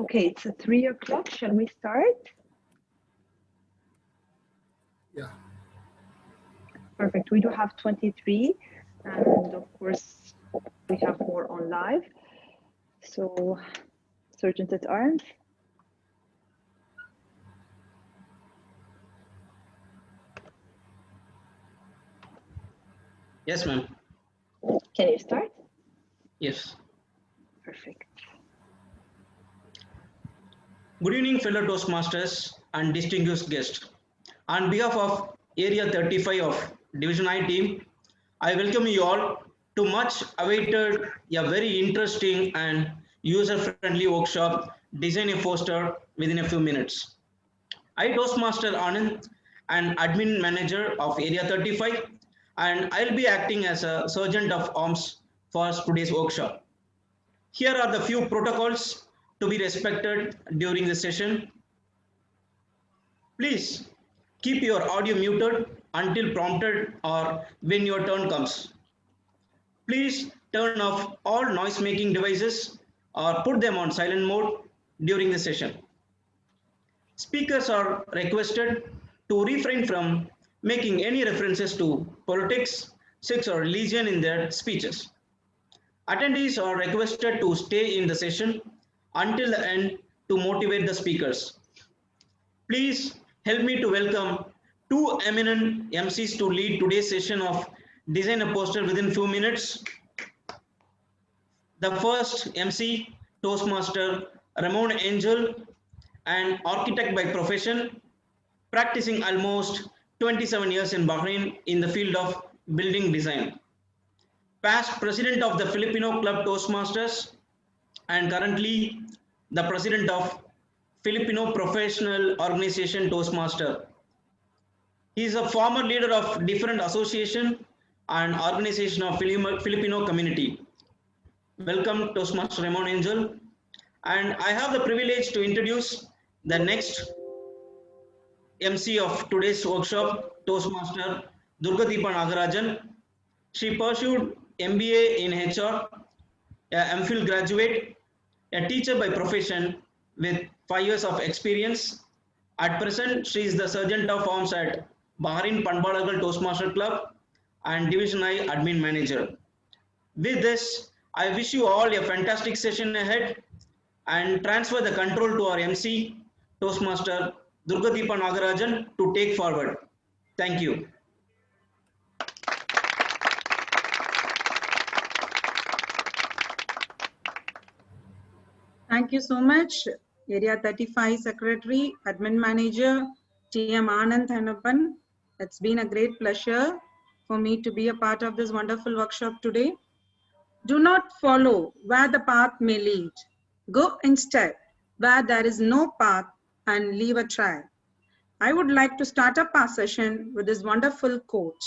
Okay, it's 3 o'clock. Shall we start? Yeah. Perfect. We do have 23, and of course, we have more on live. So, Sergeant at Arms. Yes, ma'am. Can you start? Yes. Perfect. Good evening, fellow Toastmasters and distinguished guests. On behalf of Area 35 of Division I team, I welcome you all to much awaited, a very interesting and user-friendly workshop, Design a Poster within a few minutes. I Toastmaster Anand and Admin Manager of Area 35, and I'll be acting as a Sergeant of Arms for today's workshop. Here are the few protocols to be respected during the session. Please keep your audio muted until prompted or when your turn comes. Please turn off all noise making devices or put them on silent mode during the session. Speakers are requested to refrain from making any references to politics, sex, or religion in their speeches. Attendees are requested to stay in the session until the end to motivate the speakers. Please help me to welcome two eminent MCs to lead today's session of Design a Poster within few minutes. The first MC, Toastmaster Ramon Angel, an architect by profession, practicing almost 27 years in Bahrain in the field of building design. Past president of the Filipino Club Toastmasters and currently the president of Filipino Professional Organization Toastmaster. He is a former leader of different association and organization of Filipino community. Welcome Toastmaster Ramon Angel. And I have the privilege to introduce the next MC of today's workshop, Toastmaster Durgadeepa Nagarajan. She pursued MBA in HR, a MPhil graduate, a teacher by profession with 5 years of experience. At present, she is the Sergeant of Arms at Bahrain Panbalagal Toastmaster Club and Division I Admin Manager. With this, I wish you all a fantastic session ahead and transfer the control to our MC, Toastmaster Durgadeepa Nagarajan, to take forward. Thank you. Thank you so much, Area 35 Secretary, Admin Manager, TM Anand Thanappan. It's been a great pleasure for me to be a part of this wonderful workshop today. Do not follow where the path may lead. Go instead where there is no path and leave a trail. I would like to start up our session with this wonderful quote.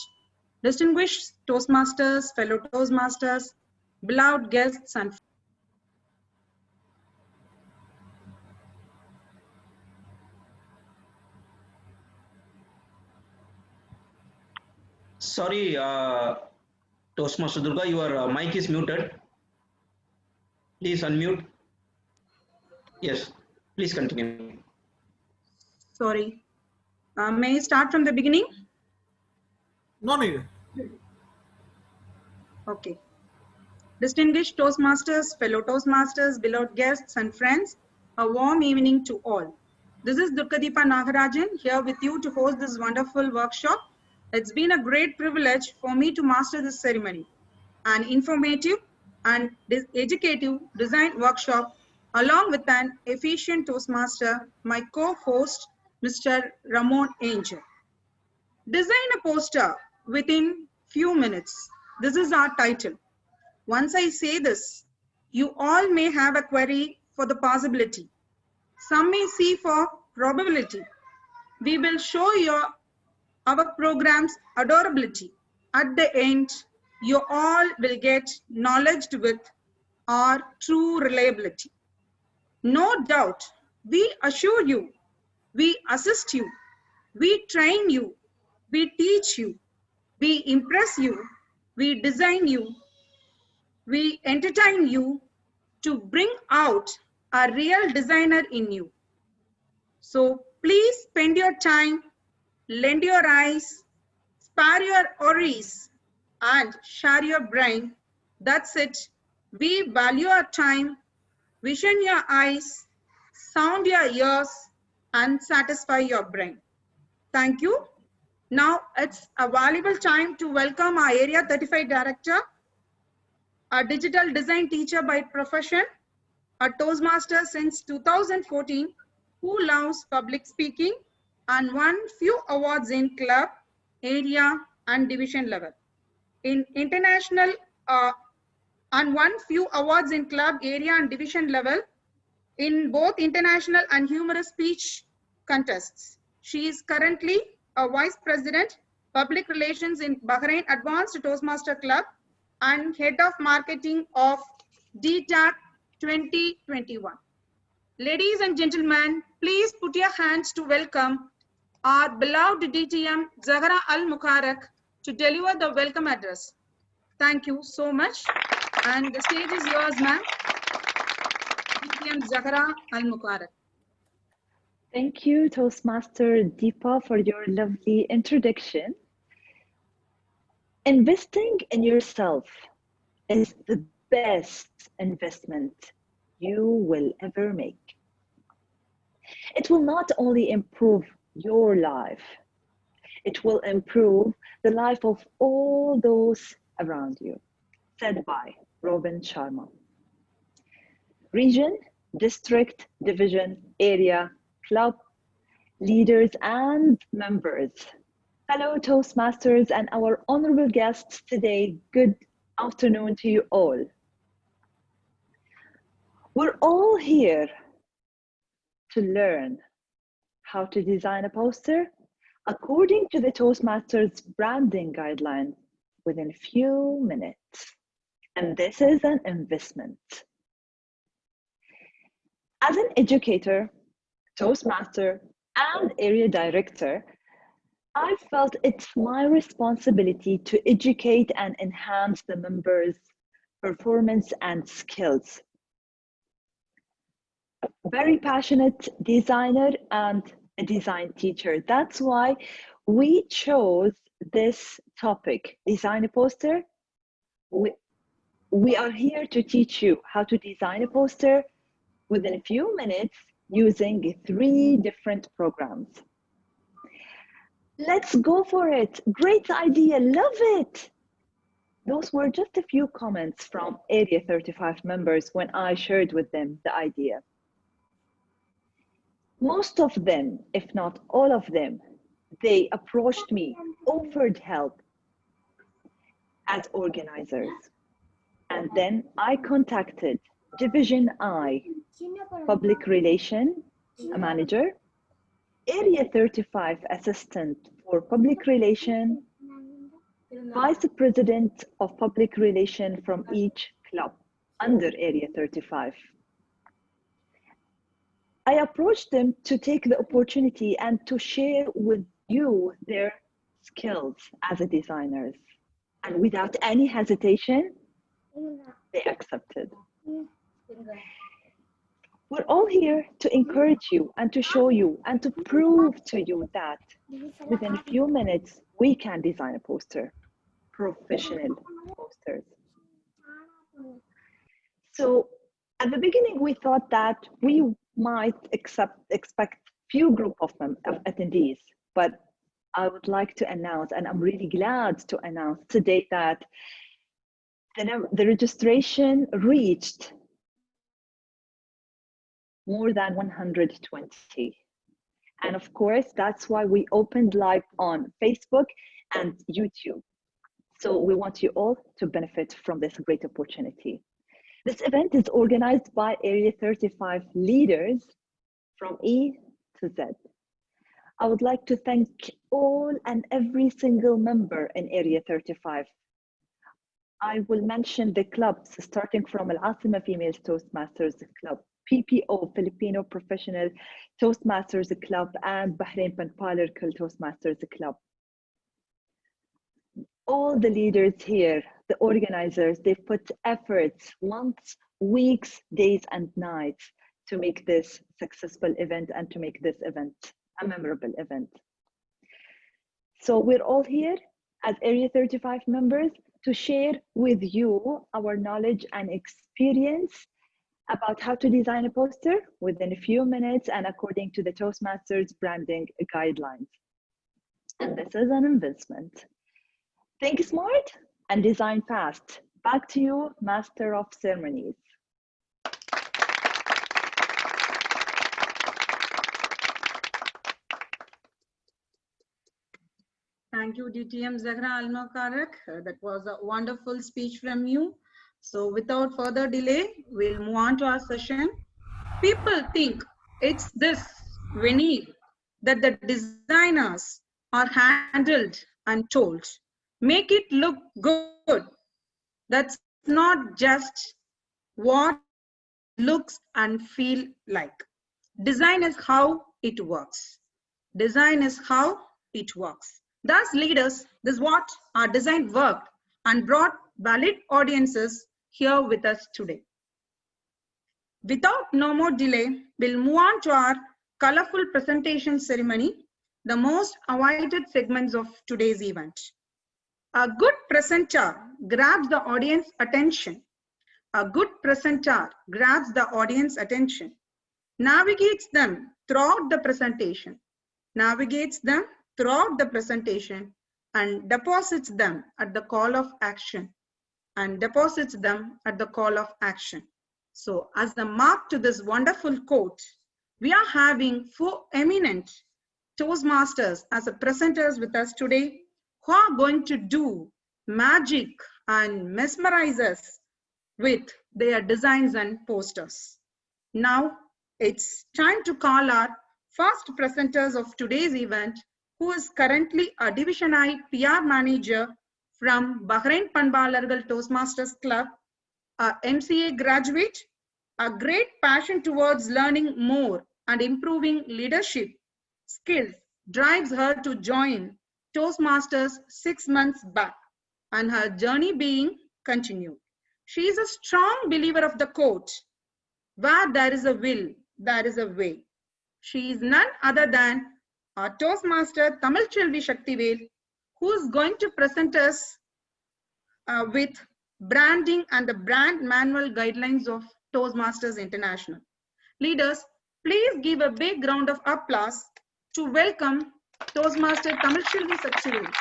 Distinguished Toastmasters, fellow Toastmasters, beloved guests and Sorry, Toastmaster Durga, your mic is muted. Please unmute. Yes, please continue. Sorry. May I start from the beginning? No need. Okay. Distinguished Toastmasters, fellow Toastmasters, beloved guests and friends, a warm evening to all. This is Durgadeepa Nagarajan here with you to host this wonderful workshop. It's been a great privilege for me to master this ceremony, an informative and educative design workshop along with an efficient Toastmaster, my co-host, Mr. Ramon Angel. Design a poster within few minutes. This is our title. Once I say this, you all may have a query for the possibility. Some may see for probability. We will show you our program's adorability. At the end, you all will get knowledge with our true reliability. No doubt, we assure you, we assist you, we train you, we teach you, we impress you, we design you, we entertain you to bring out a real designer in you. So please spend your time, lend your eyes, spare your ovaries, and share your brain. That's it. We value our time, vision your eyes, sound your ears, and satisfy your brain. Thank you. Now it's a valuable time to welcome our Area 35 Director, a digital design teacher by profession, a Toastmaster since 2014, who loves public speaking and won few awards in club, area, and division level. In international, and won few awards in club, area, and division level in both international and humorous speech contests. She is currently a Vice President, Public Relations in Bahrain Advanced Toastmaster Club and Head of Marketing of DTAC 2021. Ladies and gentlemen, please put your hands to welcome our beloved DTM Zahra Al Mubarak to deliver the welcome address. Thank you so much. And the stage is yours, ma'am. DTM Zahra Al Mubarak. Thank you, Toastmaster Deepa, for your lovely introduction. Investing in yourself is the best investment you will ever make. It will not only improve your life, it will improve the life of all those around you. Said by Robin Sharma. Region, district, division, area, club, leaders and members, fellow Toastmasters and our honorable guests today, good afternoon to you all. We're all here to learn how to design a poster according to the Toastmasters branding guideline within a few minutes. And this is an investment. As an educator, Toastmaster, and area director, I felt it's my responsibility to educate and enhance the members' performance and skills. Very passionate designer and a design teacher. That's why we chose this topic, design a poster. We are here to teach you how to design a poster within a few minutes using 3 different programs. Let's go for it. Great idea, love it. Those were just a few comments from Area 35 members when I shared with them the idea. Most of them, if not all of them, they approached me, offered help as organizers. And then I contacted Division I, Public Relation Manager, Area 35 Assistant for Public Relation, Vice President of Public Relation from each club under Area 35. I approached them to take the opportunity and to share with you their skills as a designers. And without any hesitation, they accepted. We're all here to encourage you and to show you and to prove to you that within a few minutes, we can design a poster, professional posters. So at the beginning, we thought that we might expect few group of attendees, but I would like to announce, and I'm really glad to announce today that the registration reached more than 120. And of course, that's why we opened live on Facebook and YouTube. So we want you all to benefit from this great opportunity. This event is organized by Area 35 leaders from E to Z. I would like to thank all and every single member in Area 35. I will mention the clubs starting from Al-Asima Female Toastmasters Club, PPO, Filipino Professional Toastmasters Club, and Bahrain Pan-Palarcal Toastmasters Club. All the leaders here, the organizers, they put efforts, months, weeks, days, and nights to make this successful event and to make this event a memorable event. So we're all here as Area 35 members to share with you our knowledge and experience about how to design a poster within a few minutes and according to the Toastmasters branding guidelines. And this is an investment. Think smart and design fast. Back to you, Master of Ceremonies. Thank you, DTM Zahra Al-Mubarak. That was a wonderful speech from you. So without further delay, we'll move on to our session. People think it's this veneer that the designers are handled and told. Make it look good. That's not just what looks and feel like. Design is how it works. Design is how it works. Thus, leaders, this is what our design worked and brought valid audiences here with us today. Without no more delay, we'll move on to our colorful presentation ceremony, the most awaited segments of today's event. A good presenter grabs the audience attention. A good presenter grabs the audience attention, navigates them throughout the presentation, and deposits them at the call of action, So as the mark to this wonderful quote, we are having 4 eminent Toastmasters as a presenters with us today who are going to do magic and mesmerize us with their designs and posters. Now it's time to call our first presenters of today's event, who is currently a Division I PR manager from Bahrain Panbalargal Toastmasters Club, a MCA graduate, a great passion towards learning more and improving leadership skills drives her to join Toastmasters 6 months back, and her journey being continued. She is a strong believer of the quote, where there is a will, there is a way. She is none other than our Toastmaster Tamilchelvi Shaktivel, who is going to present us with branding and the brand manual guidelines of Toastmasters International. Leaders, please give a big round of applause to welcome Toastmaster Tamilchelvi Shaktivel.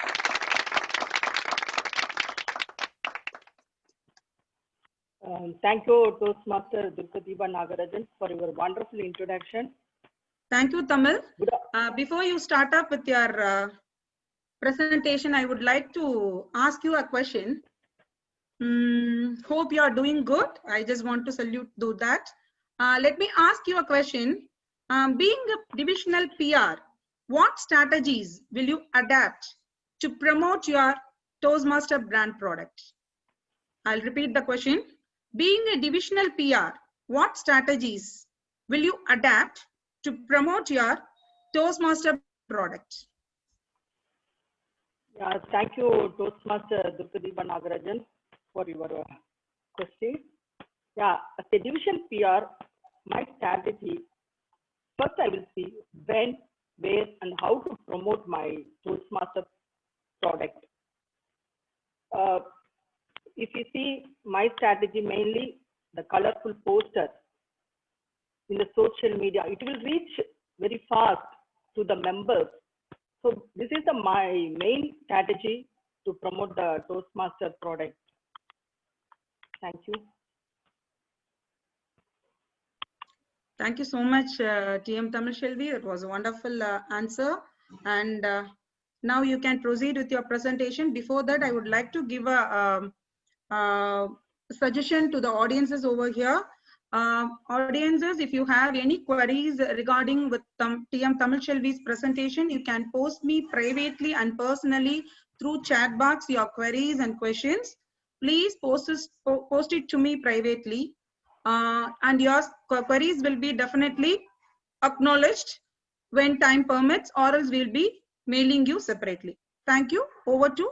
Thank you, Toastmaster Dulkadipa Nagarajan, for your wonderful introduction. Thank you, Tamil. Before you start up with your presentation, I would like to ask you a question. Hope you are doing good. I just want to do that. Let me ask you a question. Being a divisional PR, what strategies will you adapt to promote your Toastmaster brand product? I'll repeat the question. Being a divisional PR, what strategies will you adapt to promote your Toastmaster product? Thank you, Toastmaster Dulkadipa Nagarajan, for your question. As a division PR, my strategy, first I will see when, where, and how to promote my Toastmaster product. If you see my strategy, mainly the colorful posters in the social media, it will reach very fast to the members. So this is my main strategy to promote the Toastmaster product. Thank you. Thank you so much, TM Tamilchelvi. It was a wonderful answer. And now you can proceed with your presentation. Before that, I would like to give a suggestion to the audiences over here. Audiences, if you have any queries regarding with TM Tamilchelvi's presentation, you can post me privately and personally through chat box your queries and questions. Please post it to me privately, and your queries will be definitely acknowledged when time permits, or else we'll be mailing you separately. Thank you. Over to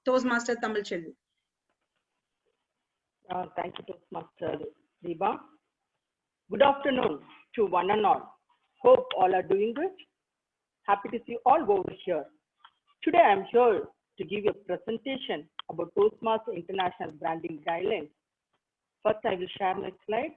Toastmaster Tamilchelvi. Thank you, Toastmaster Deepa. Good afternoon to one and all. Hope all are doing good. Happy to see you all over here. Today I'm here to give you a presentation about Toastmasters International Branding Guidelines. First, I will share my slide.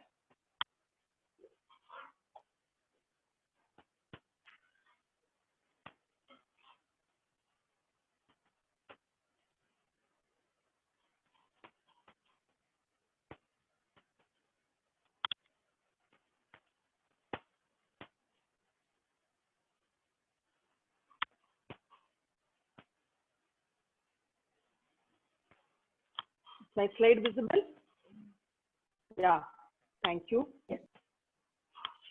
Is my slide visible? Yeah, thank you.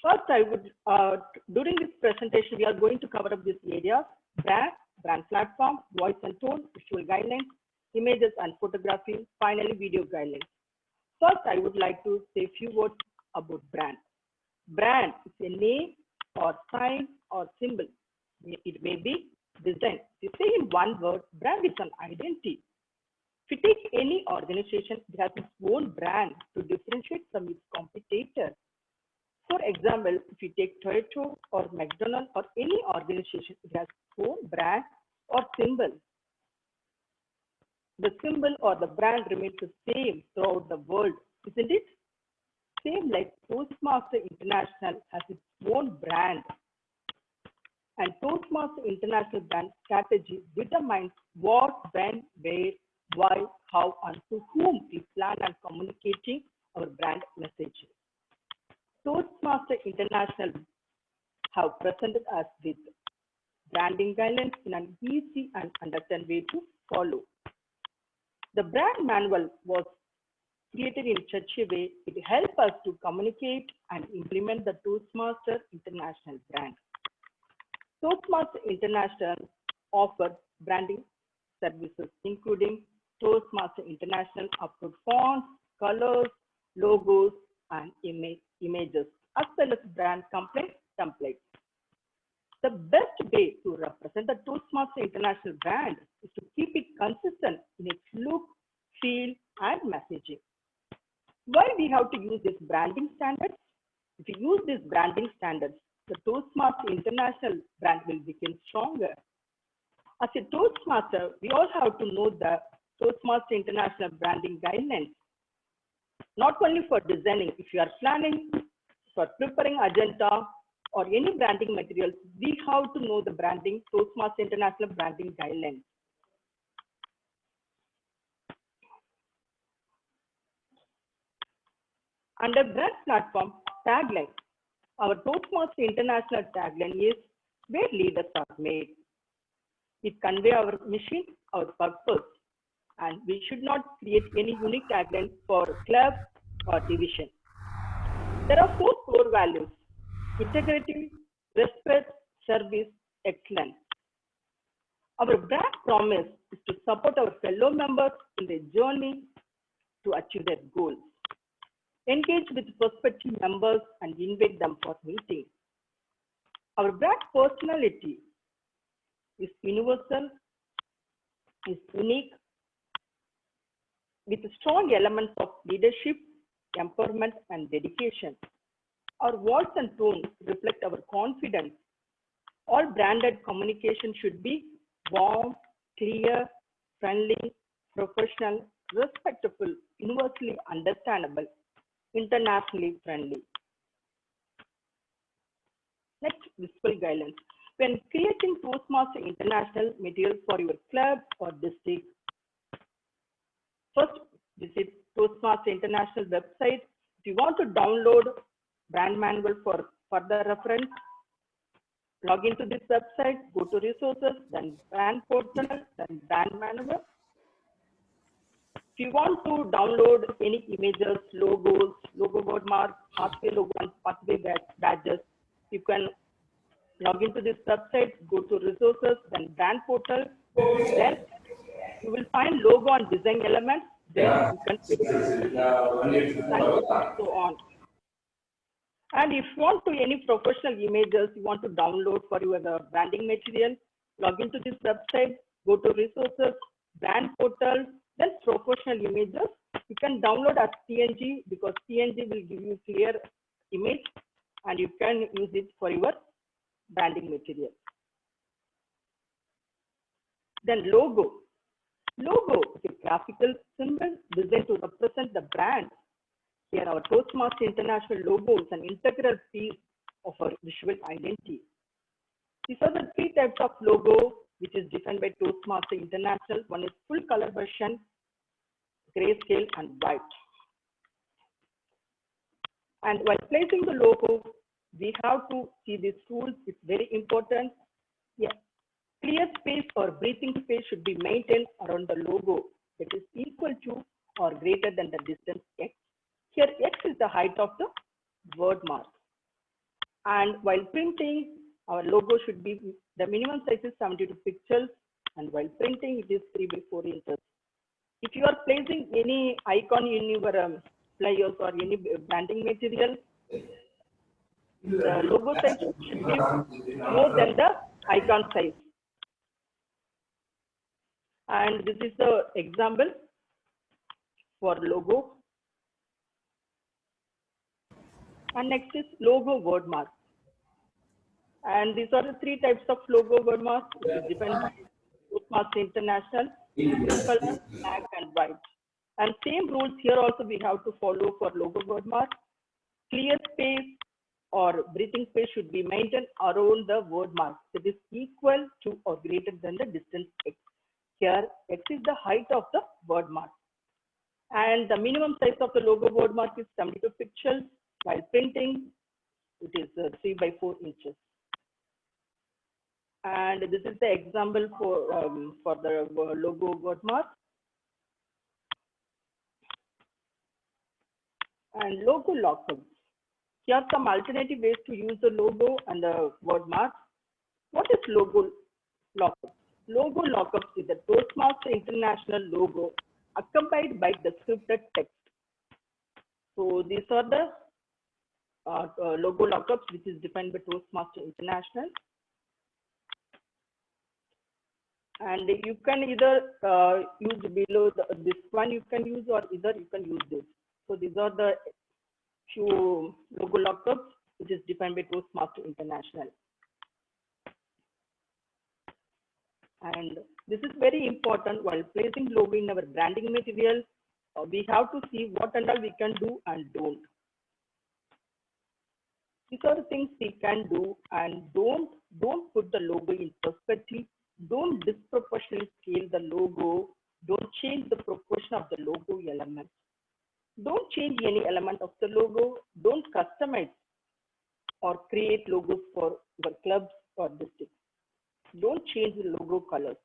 First, I would, during this presentation, we are going to cover up these areas: brand platform, voice and tone, visual guidelines, images and photography, finally video guidelines. First, I would like to say a few words about brand. Brand is a name or sign or symbol. It may be design. To say in one word, brand is an identity. If you take any organization, it has its own brand to differentiate from its competitor. For example, if you take Toyota or McDonald's or any organization, it has its own brand or symbol. The symbol or the brand remains the same throughout the world, isn't it? Same like Toastmasters International has its own brand. And Toastmasters International brand strategy determines what, when, where, why, how, and to whom we plan on communicating our brand messages. Toastmasters International have presented us with branding guidelines in an easy and understand way to follow. The brand manual was created in such a way it helps us to communicate and implement the Toastmasters International brand. Toastmasters International offers branding services including Toastmasters International upload fonts, colors, logos, and images, as well as brand templates. The best way to represent the Toastmasters International brand is to keep it consistent in its look, feel, and messaging. Why we have to use these branding standards? If you use these branding standards, the Toastmasters International brand will become stronger. As a Toastmaster, we all have to know the Toastmasters International branding guidelines. Not only for designing, if you are planning, for preparing agenda or any branding materials, we have to know the branding, Toastmasters International branding guidelines. Under brand platform, tagline. Our Toastmasters International tagline is where leaders are made. It conveys our mission, our purpose, and we should not create any unique tagline for club or division. There are 4 core values: integrity, respect, service, excellence. Our brand promise is to support our fellow members in their journey to achieve their goals. Engage with prospective members and invite them for meetings. Our brand personality is universal, is unique, with strong elements of leadership, empowerment, and dedication. Our voice and tone reflect our confidence. All branded communication should be warm, clear, friendly, professional, respectful, universally understandable, internationally friendly. Next, visual guidelines. When creating Toastmasters International material for your club or district, first visit Toastmasters International website. If you want to download brand manual for further reference, log into this website, go to resources, then brand portal, then brand manual. If you want to download any images, logos, logo word mark, pathway logo, and pathway badges, you can log into this website, go to resources, then brand portal. Then you will find logo and design elements. Then you can so on. And if you want to any professional images you want to download for your branding material, log into this website, go to resources, brand portal, then professional images. You can download as PNG because PNG will give you clear image, and you can use it for your branding material. Then logo. Logo is a graphical symbol designed to represent the brand. Here our Toastmaster International logo is an integral piece of our visual identity. These are the three types of logo which is defined by Toastmaster International. One is full color version, grayscale, and white. And while placing the logo, we have to see these rules. It's very important. Yeah. Clear space or breathing space should be maintained around the logo that is equal to or greater than the distance x. Here x is the height of the word mark. And while printing, our logo should be, the minimum size is 72 pixels, and while printing it is 3 by 4 inches. If you are placing any icon in your flyers or any branding material, the logo size should be more than the icon size. And this is the example for logo. And next is logo word mark. And these are the three types of logo word mark, which is dependent on Toastmaster International, full color, black and white. And same rules here also we have to follow for logo word mark. Clear space or breathing space should be maintained around the word mark that is equal to or greater than the distance x. Here x is the height of the word mark. And the minimum size of the logo word mark is 72 pixels. While printing, it is 3 by 4 inches. And this is the example for the logo word mark. And logo lockups. Here are some alternative ways to use the logo and the word mark. What is logo lockup? Logo lockup is the Toastmaster International logo accompanied by the scripted text. So these are the logo lockups which is defined by Toastmaster International. And you can either use below this one you can use, or either you can use this. So these are the few logo lockups which is defined by Toastmaster International. And this is very important while placing logo in our branding material. We have to see what and all we can do and don't. These are the things we can do, and don't put the logo in perspective. Don't disproportionately scale the logo. Don't change the proportion of the logo element. Don't change any element of the logo. Don't customize or create logos for your clubs or districts. Don't change the logo colors.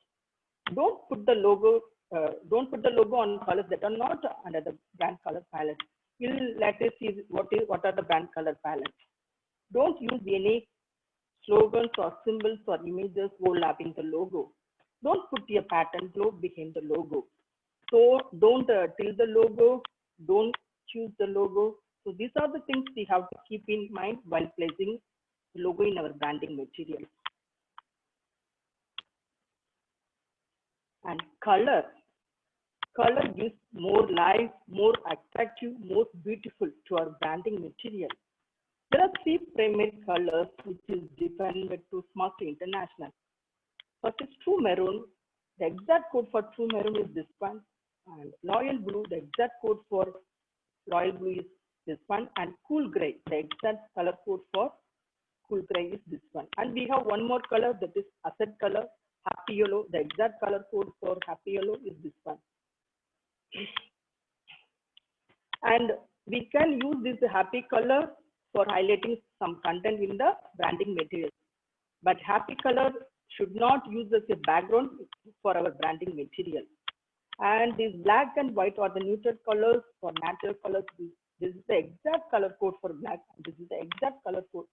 Don't put the logo on colors that are not under the brand color palette. We'll later see what are the brand color palettes. Don't use any slogans or symbols or images overlapping the logo. Don't put your pattern globe behind the logo. So don't tilt the logo. Don't choose the logo. So these are the things we have to keep in mind while placing the logo in our branding material. And color. Color gives more life, more attractive, more beautiful to our branding material. There are three primary colors which is defined by Toastmaster International. First is True Maroon. The exact code for True Maroon is this one. And Royal Blue, the exact code for Royal Blue is this one. And Cool Gray, the exact color code for Cool Gray is this one. And we have one more color, that is Asset Color, Happy Yellow. The exact color code for Happy Yellow is this one. And we can use this happy color for highlighting some content in the branding material. But happy color should not use as a background for our branding material. And these black and white are the neutral colors or natural colors. This is the exact color code for black, and this is the exact color code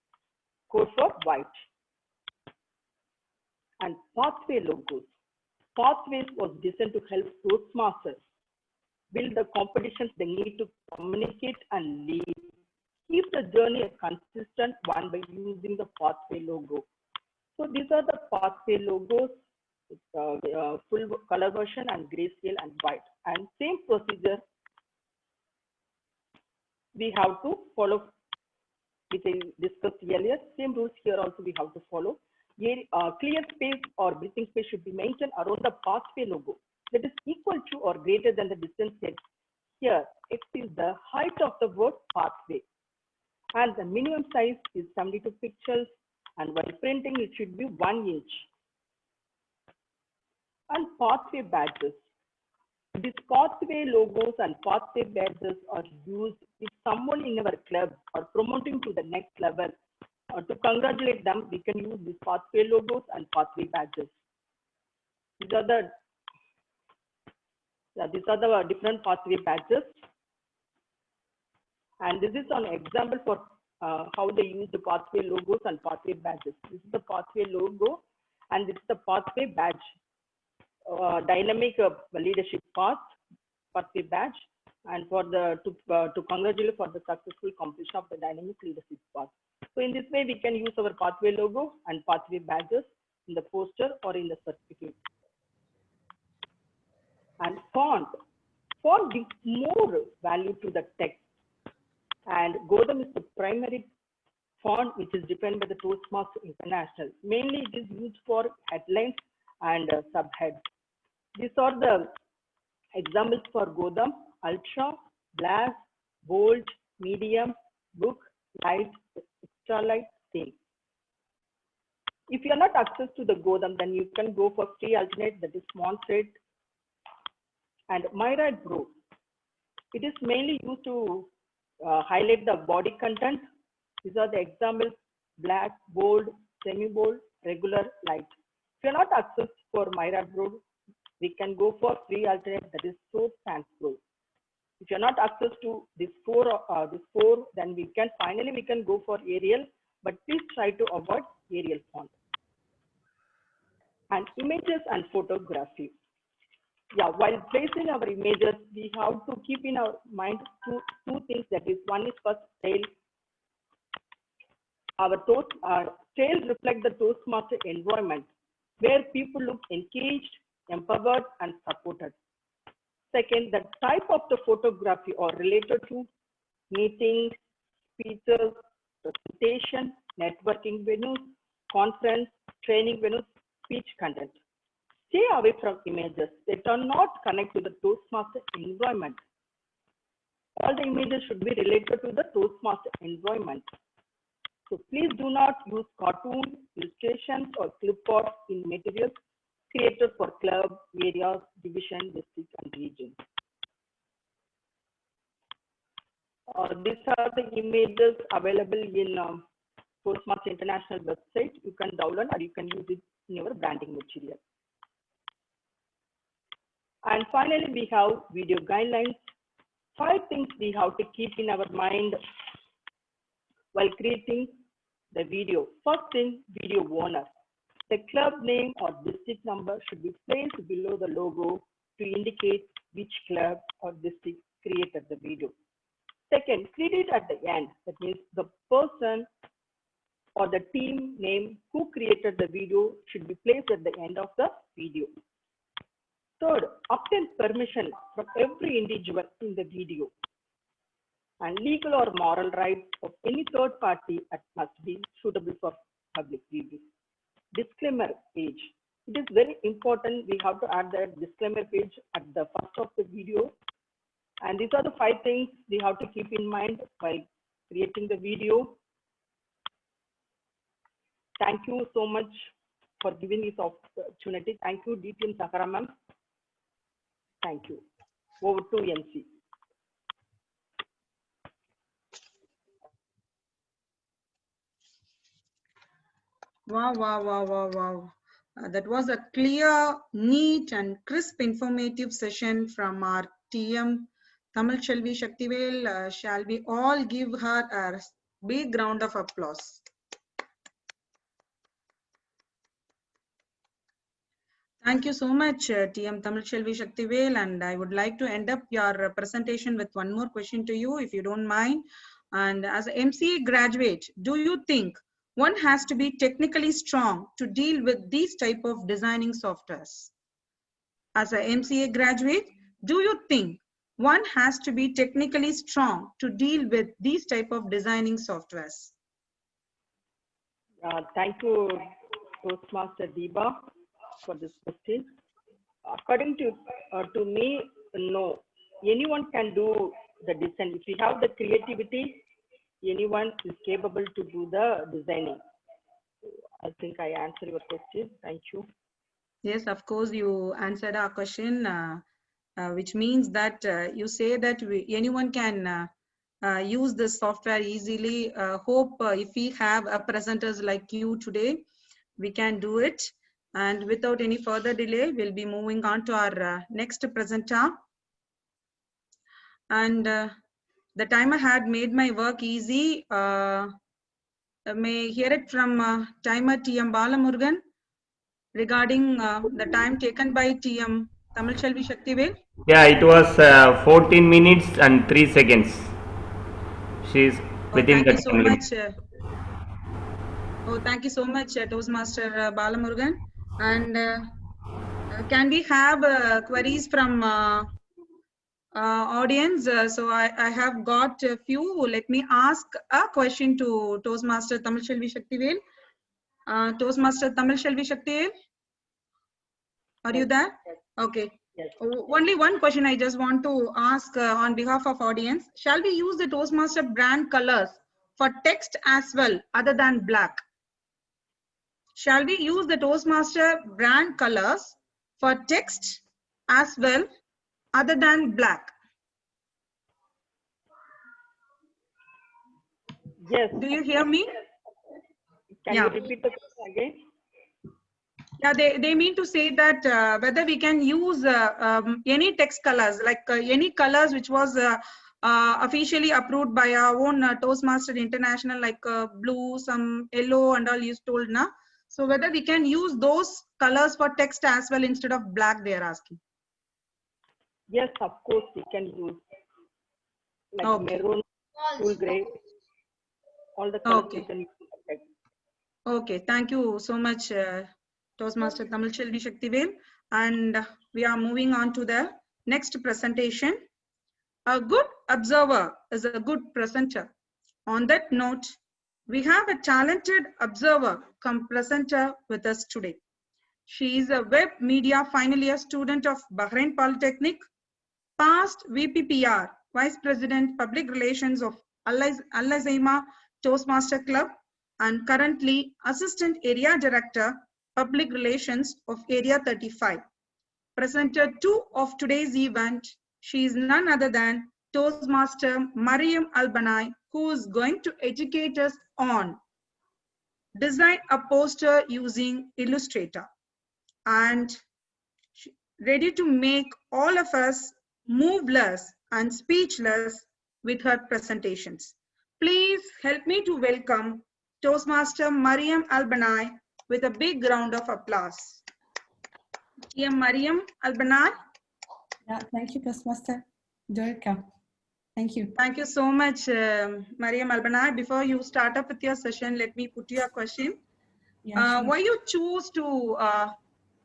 for white. And pathway logos. Pathways was designed to help Toastmasters build the competitions they need to communicate and lead. Keep the journey a consistent one by using the pathway logo. So these are the pathway logos, full color version and grayscale and white. And same procedure we have to follow which I discussed earlier. Same rules here also we have to follow. Clear space or breathing space should be maintained around the pathway logo that is equal to or greater than the distance set. Here, X is the height of the word pathway, and the minimum size is 72 pixels, and while printing it should be 1 inch. And pathway badges. These pathway logos and pathway badges are used if someone in our club are promoting to the next level. To congratulate them, we can use these pathway logos and pathway badges. These are the different pathway badges. And this is an example for how they use the pathway logos and pathway badges. This is the pathway logo, and this is the pathway badge. Dynamic leadership pathway badge, and for the to congratulate for the successful completion of the dynamic leadership path. So in this way, we can use our pathway logo and pathway badges in the poster or in the certificate. And font gives more value to the text. And Godam is the primary font which is defined by the Toastmasters International. Mainly it is used for headlines and subheads. These are the examples for Godam: Ultra, Blast, Bold, Medium, Book, Light, Extra Light, Thin. If you are not access to the Godam, then you can go for free alternate, that is Montserrat and Myriad Pro. It is mainly used to highlight the body content. These are the examples: black, bold, semi-bold, regular, light. If you are not access for Myriad Pro, we can go for free alternate, that is Soap Sans Pro. If you are not access to this four, then we can go for Arial, but please try to avoid Arial font. And images and photography. Yeah, while placing our images, we have to keep in our mind two things. That is, one is first style. Our style reflect the Toastmaster environment, where people look engaged, empowered, and supported. Second, the type of the photography or related to meetings, speeches, presentation, networking venues, conference, training venues, speech content. Stay away from images that are not connected to the Toastmaster environment. All the images should be related to the Toastmaster environment. So please do not use cartoon, illustrations, or clipboards in materials created for club, areas, division, district, and region. These are the images available in Toastmaster International website. You can download or you can use it in your branding material. And finally, we have video guidelines. 5 things we have to keep in our mind while creating the video. First thing, video owner. The club name or district number should be placed below the logo to indicate which club or district created the video. Second, credit at the end. That means the person or the team name who created the video should be placed at the end of the video. Third, obtain permission from every individual in the video. And legal or moral rights of any third party must be suitable for public review. Disclaimer page. It is very important. We have to add that disclaimer page at the first of the video. And these are the 5 things we have to keep in mind while creating the video. Thank you so much for giving this opportunity. Thank you, DTM Sakara ma'am. Thank you. Over to MC. Wow, wow, wow, wow, wow. That was a clear, neat, and crisp informative session from our TM Tamilchelvi Shaktivel. Shall we all give her a big round of applause? Thank you so much, TM Tamilchelvi Shaktivel, and I would like to end up your presentation with one more question to you, if you don't mind. And as an MCA graduate, do you think one has to be technically strong to deal with these type of designing softwares? As an MCA graduate, do you think one has to be technically strong to deal with these type of designing softwares? Thank you, Toastmaster Deepa, for this question. According to me, no. Anyone can do the design. If you have the creativity, anyone is capable to do the designing. I think I answered your question. Thank you. Yes, of course, you answered our question, which means that you say that anyone can use this software easily. Hope if we have presenters like you today, we can do it. And without any further delay, we'll be moving on to our next presenter. And the timer had made my work easy. May I hear it from timer TM Balamurugan regarding the time taken by TM Tamil Selvi Shaktivel. Yeah, it was 14 minutes and 3 seconds. She is within Thank the you so time limit. much. Thank you so much, Toastmaster Balamurugan. And can we have queries from audience? So I have got a few. Let me ask a question to Toastmaster Tamil Selvi Shaktivel. Toastmaster Tamil Selvi Shaktivel, are you there? Okay. Yes. Only one question I just want to ask on behalf of audience. Shall we use the Toastmaster brand colors for text as well, other than black? Shall we use the Toastmaster brand colors for text as well, other than black? Yes. Do you hear me? Can Yeah. you repeat the question again? Yeah, they mean to say that whether we can use any text colors, like any colors which was officially approved by our own Toastmaster International, like blue, some yellow and all you told now. So whether we can use those colors for text as well instead of black, they are asking. Yes, of course we can use like Okay. maroon, cool gray, all the colors we Okay. can use for text. Okay, thank you so much, Toastmaster Tamil Selvi Shaktivel. And we are moving on to the next presentation. A good observer is a good presenter. On that note, we have a talented observer come presenter with us today. She is a web media final year student of Bahrain Polytechnic, past VPPR, Vice President Public Relations of Al-Azima Toastmaster Club, and currently Assistant Area Director, Public Relations of Area 35. Presenter 2 of today's event, she is none other than Toastmaster Mariam Albanai, who is going to educate us on design a poster using Illustrator, and ready to make all of us moveless and speechless with her presentations. Please help me to welcome Toastmaster Mariam Albanai with a big round of applause. Dear Mariam Albanai. Yeah, thank you, Toastmaster Dorika. Thank you. Thank you so much, Mariam Albanai. Before you start up with your session, let me put you a question. Yeah, sure. Why you choose to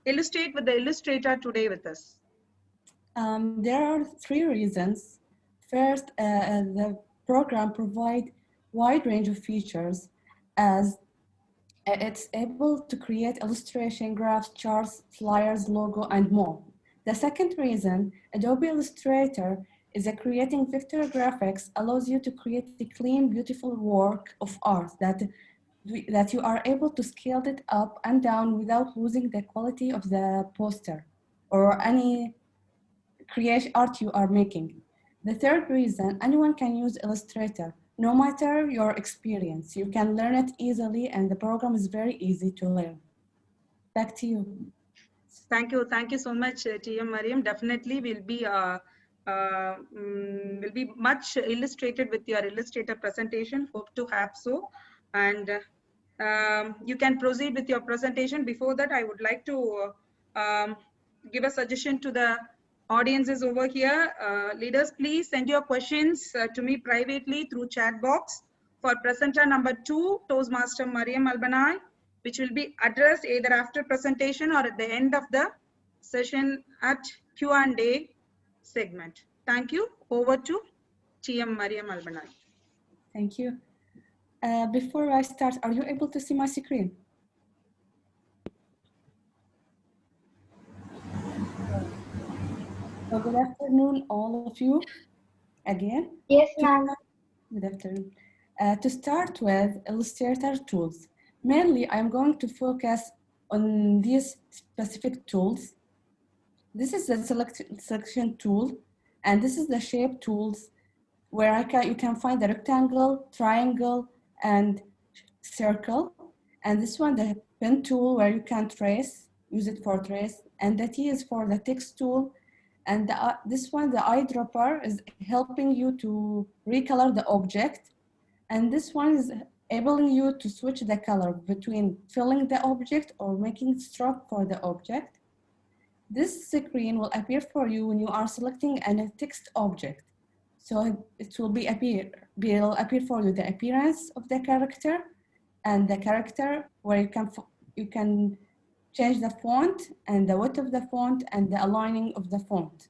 illustrate with the Illustrator today with us? There are 3 reasons. First, the program provides wide range of features as it's able to create illustration, graphs, charts, flyers, logo, and more. The second reason, Adobe Illustrator is creating vector graphics allows you to create a clean, beautiful work of art that you are able to scale it up and down without losing the quality of the poster or any creation art you are making. The third reason, anyone can use Illustrator. No matter your experience, you can learn it easily and the program is very easy to learn. Back to you. Thank you so much, TM Mariam. Definitely will be much illustrated with your Illustrator presentation. Hope to have so. And you can proceed with your presentation. Before that, I would like to give a suggestion to the audiences over here. Leaders, please send your questions to me privately through chat box for presenter number 2, Toastmaster Mariam Albanai, which will be addressed either after presentation or at the end of the session at Q&A segment. Thank you. Over to TM Mariam Albanai. Thank you. Before I start, are you able to see my screen? So good afternoon, all of you, again. Yes, ma'am. Good afternoon. To start with, Illustrator tools. Mainly, I'm going to focus on these specific tools. This is the selection tool, and this is the shape tools, where you can find the rectangle, triangle, and circle. And this one, the pen tool, where you can trace, use it for trace. And the T is for the text tool. And this one, the eyedropper, is helping you to recolor the object. And this one is enabling you to switch the color between filling the object or making stroke for the object. This screen will appear for you when you are selecting a text object. So it will will appear for you the appearance of the character and the character, where you can change the font and the width of the font and the aligning of the font.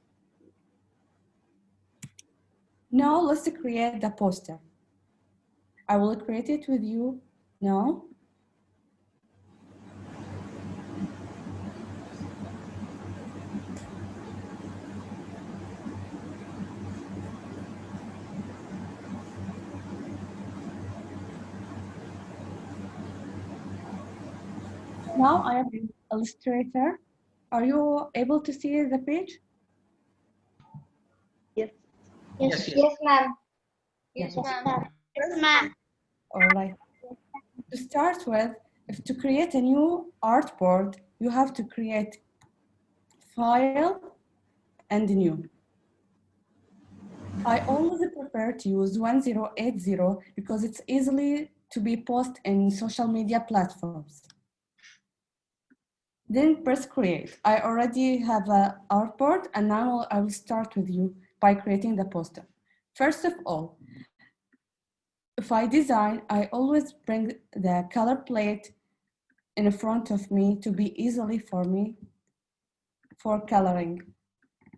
Now let's create the poster. I will create it with you now. Now I am in Illustrator. Are you able to see the page? Yes. Yes, yes. Yes, ma'am. Yes, ma'am. Yes, ma'am. All right. To start with, if to create a new artboard, you have to create file and new. I always prefer to use 1080 because it's easily to be posted in social media platforms. Then press create. I already have an artboard, and now I will start with you by creating the poster. First of all, if I design, I always bring the color plate in front of me to be easily for me for coloring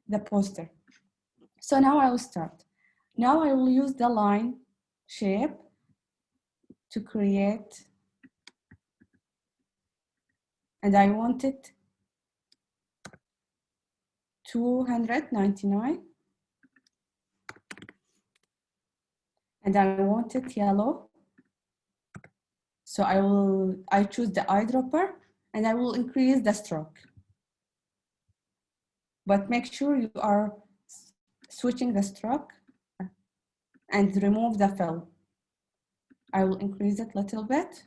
the poster. So now I will start. Now I will use the line shape to create, and I want it 299, and I want it yellow. So I choose the eyedropper, and I will increase the stroke. But make sure you are switching the stroke and remove the fill. I will increase it a little bit,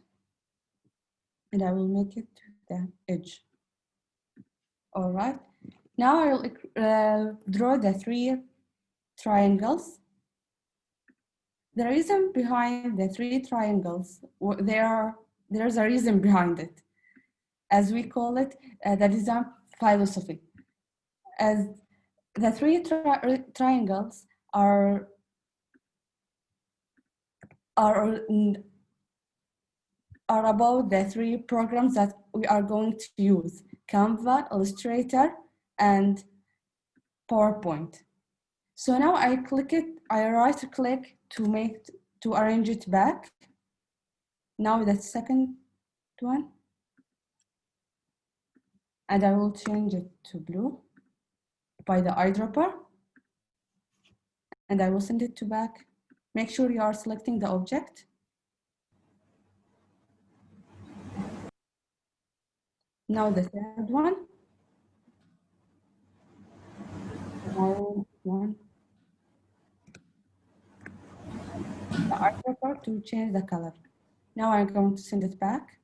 and I will make it the edge. All right. Now I will draw the 3 triangles. The reason behind the 3 triangles, there's a reason behind it. As we call it, the design philosophy. As the 3 triangles are about the 3 programs that we are going to use: Canva, Illustrator, and PowerPoint. So now I right click to arrange it back. Now the second one, and I will change it to blue by the eyedropper, and I will send it to back. Make sure you are selecting the object. Now the third one. The eyedropper to change the color. Now I'm going to send it back.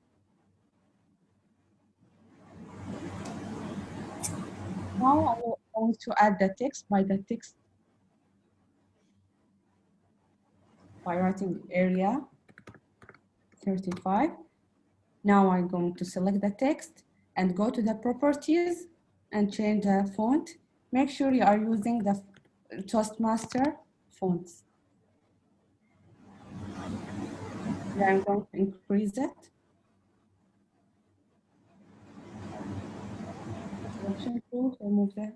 Now I'm going to add the text by the text by writing area 35. Now I'm going to select the text and go to the properties and change the font. Make sure you are using the Toastmaster fonts. And I'm going to increase it. Selection tool, remove that.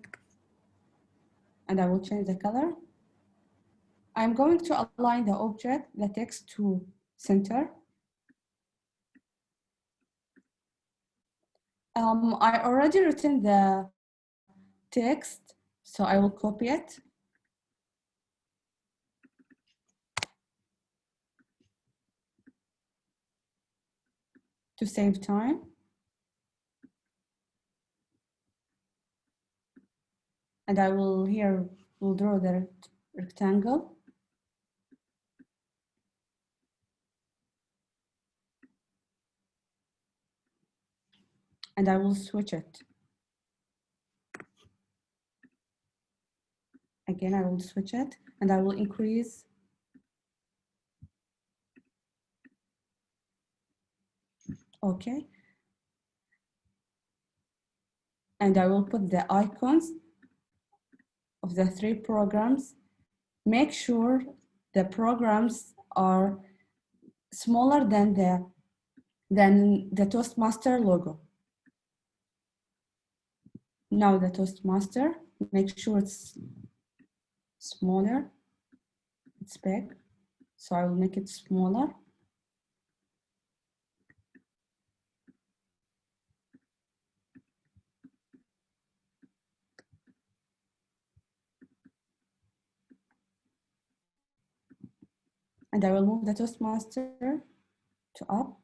And I will change the color. I'm going to align the object, the text, to center. I already written the text, so I will copy it. To save time. And I will will draw the rectangle. And I will switch it. Again, I will switch it and I will increase. Okay. And I will put the icons of the 3 programs. Make sure the programs are smaller than the Toastmaster logo. Now the Toastmaster, make sure it's smaller. It's big, so I will make it smaller. And I will move the Toastmaster to up.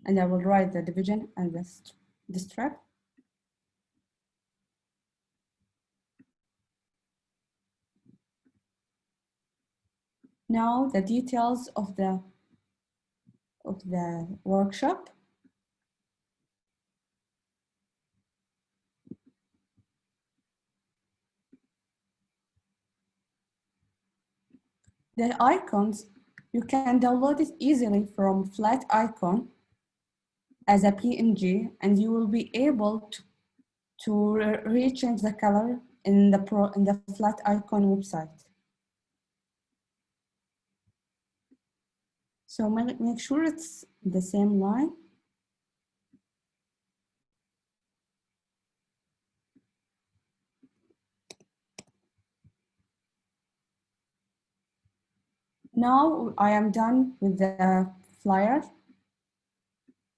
And I will write the division and the strap. Now the details of the workshop. The icons, you can download it easily from Flat Icon as a PNG, and you will be able to rechange the color in the Flat Icon website. So make sure it's the same line. Now I am done with the flyer.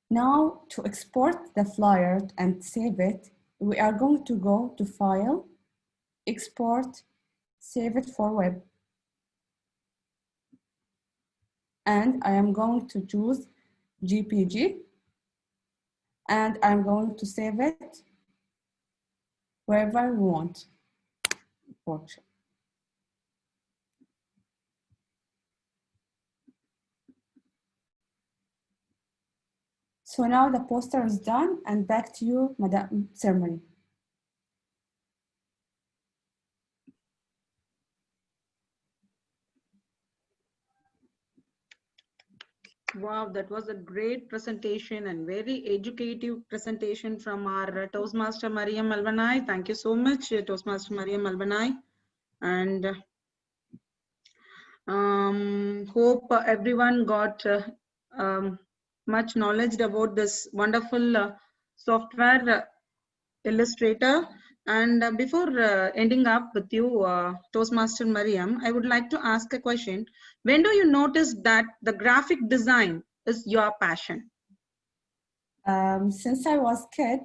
Now to export the flyer and save it, we are going to go to File, Export, Save it for Web. And I am going to choose JPG, and I'm going to save it wherever I want. Workshop. So now the poster is done, and back to you, Madam Ceremony. Wow, that was a great presentation and very educative presentation from our Toastmaster Mariam Albanai. Thank you so much, Toastmaster Mariam Albanai. And hope everyone got much knowledge about this wonderful software Illustrator. And before ending up with you, Toastmaster Mariam, I would like to ask a question. When do you notice that the graphic design is your passion? Since I was a kid,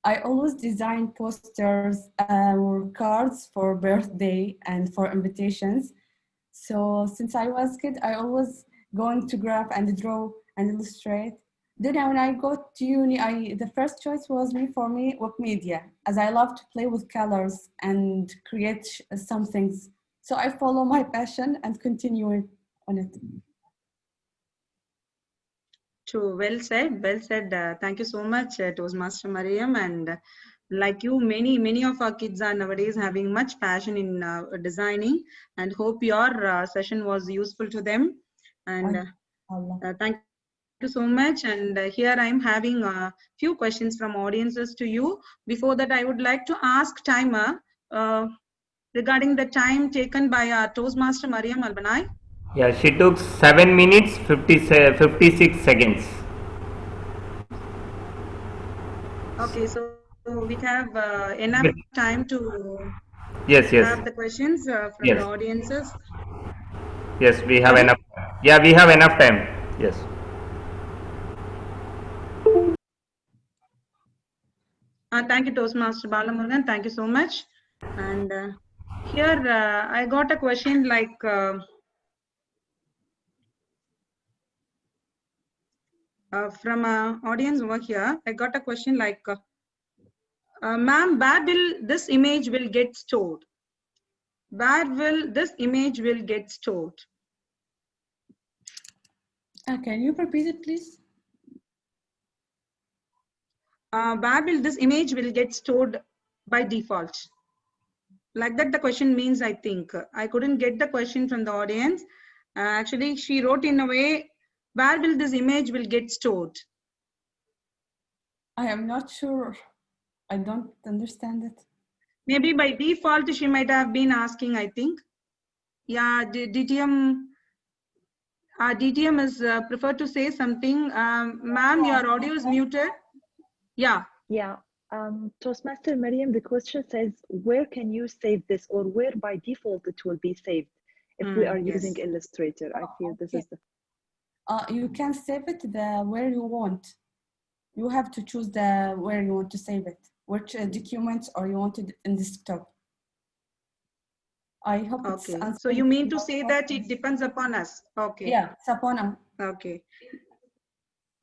I always design posters or cards for birthday and for invitations. So since I was a kid, I always going to graph and draw and illustrate. Then when I got to uni, the first choice was for me, Wikimedia, as I love to play with colors and create some things. So I follow my passion and continue on it. True, well said, well said. Thank you so much, Toastmaster Mariam. And like you, many of our kids are nowadays having much passion in designing, and hope your session was useful to them. And thank you so much. And here I'm having a few questions from audiences to you. Before that, I would like to ask Timer regarding the time taken by our Toastmaster Mariam Albanai. Yeah, she took 7 minutes 56 seconds. Okay, so we have enough time to yes have the questions from the audiences. Yes, we have enough. Yeah, we have enough time. Yes. Thank you, Toastmaster Balamurugan. Thank you so much. And here I got a question like from audience over here. I got a question like, ma'am, where will this image will get stored? Where will this image will get stored? Can you repeat it, please? Where will this image will get stored by default? Like that the question means, I think. I couldn't get the question from the audience. Actually, she wrote in a way, where will this image will get stored? I am not sure. I don't understand it. Maybe by default, she might have been asking, I think. Yeah, DTM is preferred to say something. Ma'am, your audio is muted. Yeah. Yeah. Toastmaster Mariam, the question says, where can you save this, or where by default it will be saved if we are using Yes. Illustrator? I feel this is the. You can save it where you want. You have to choose the where you want to save it, which documents or you want it in desktop. I hope it's Okay. So answering you mean to your say that it questions. depends upon us? Okay. Yeah, it's upon us. Okay.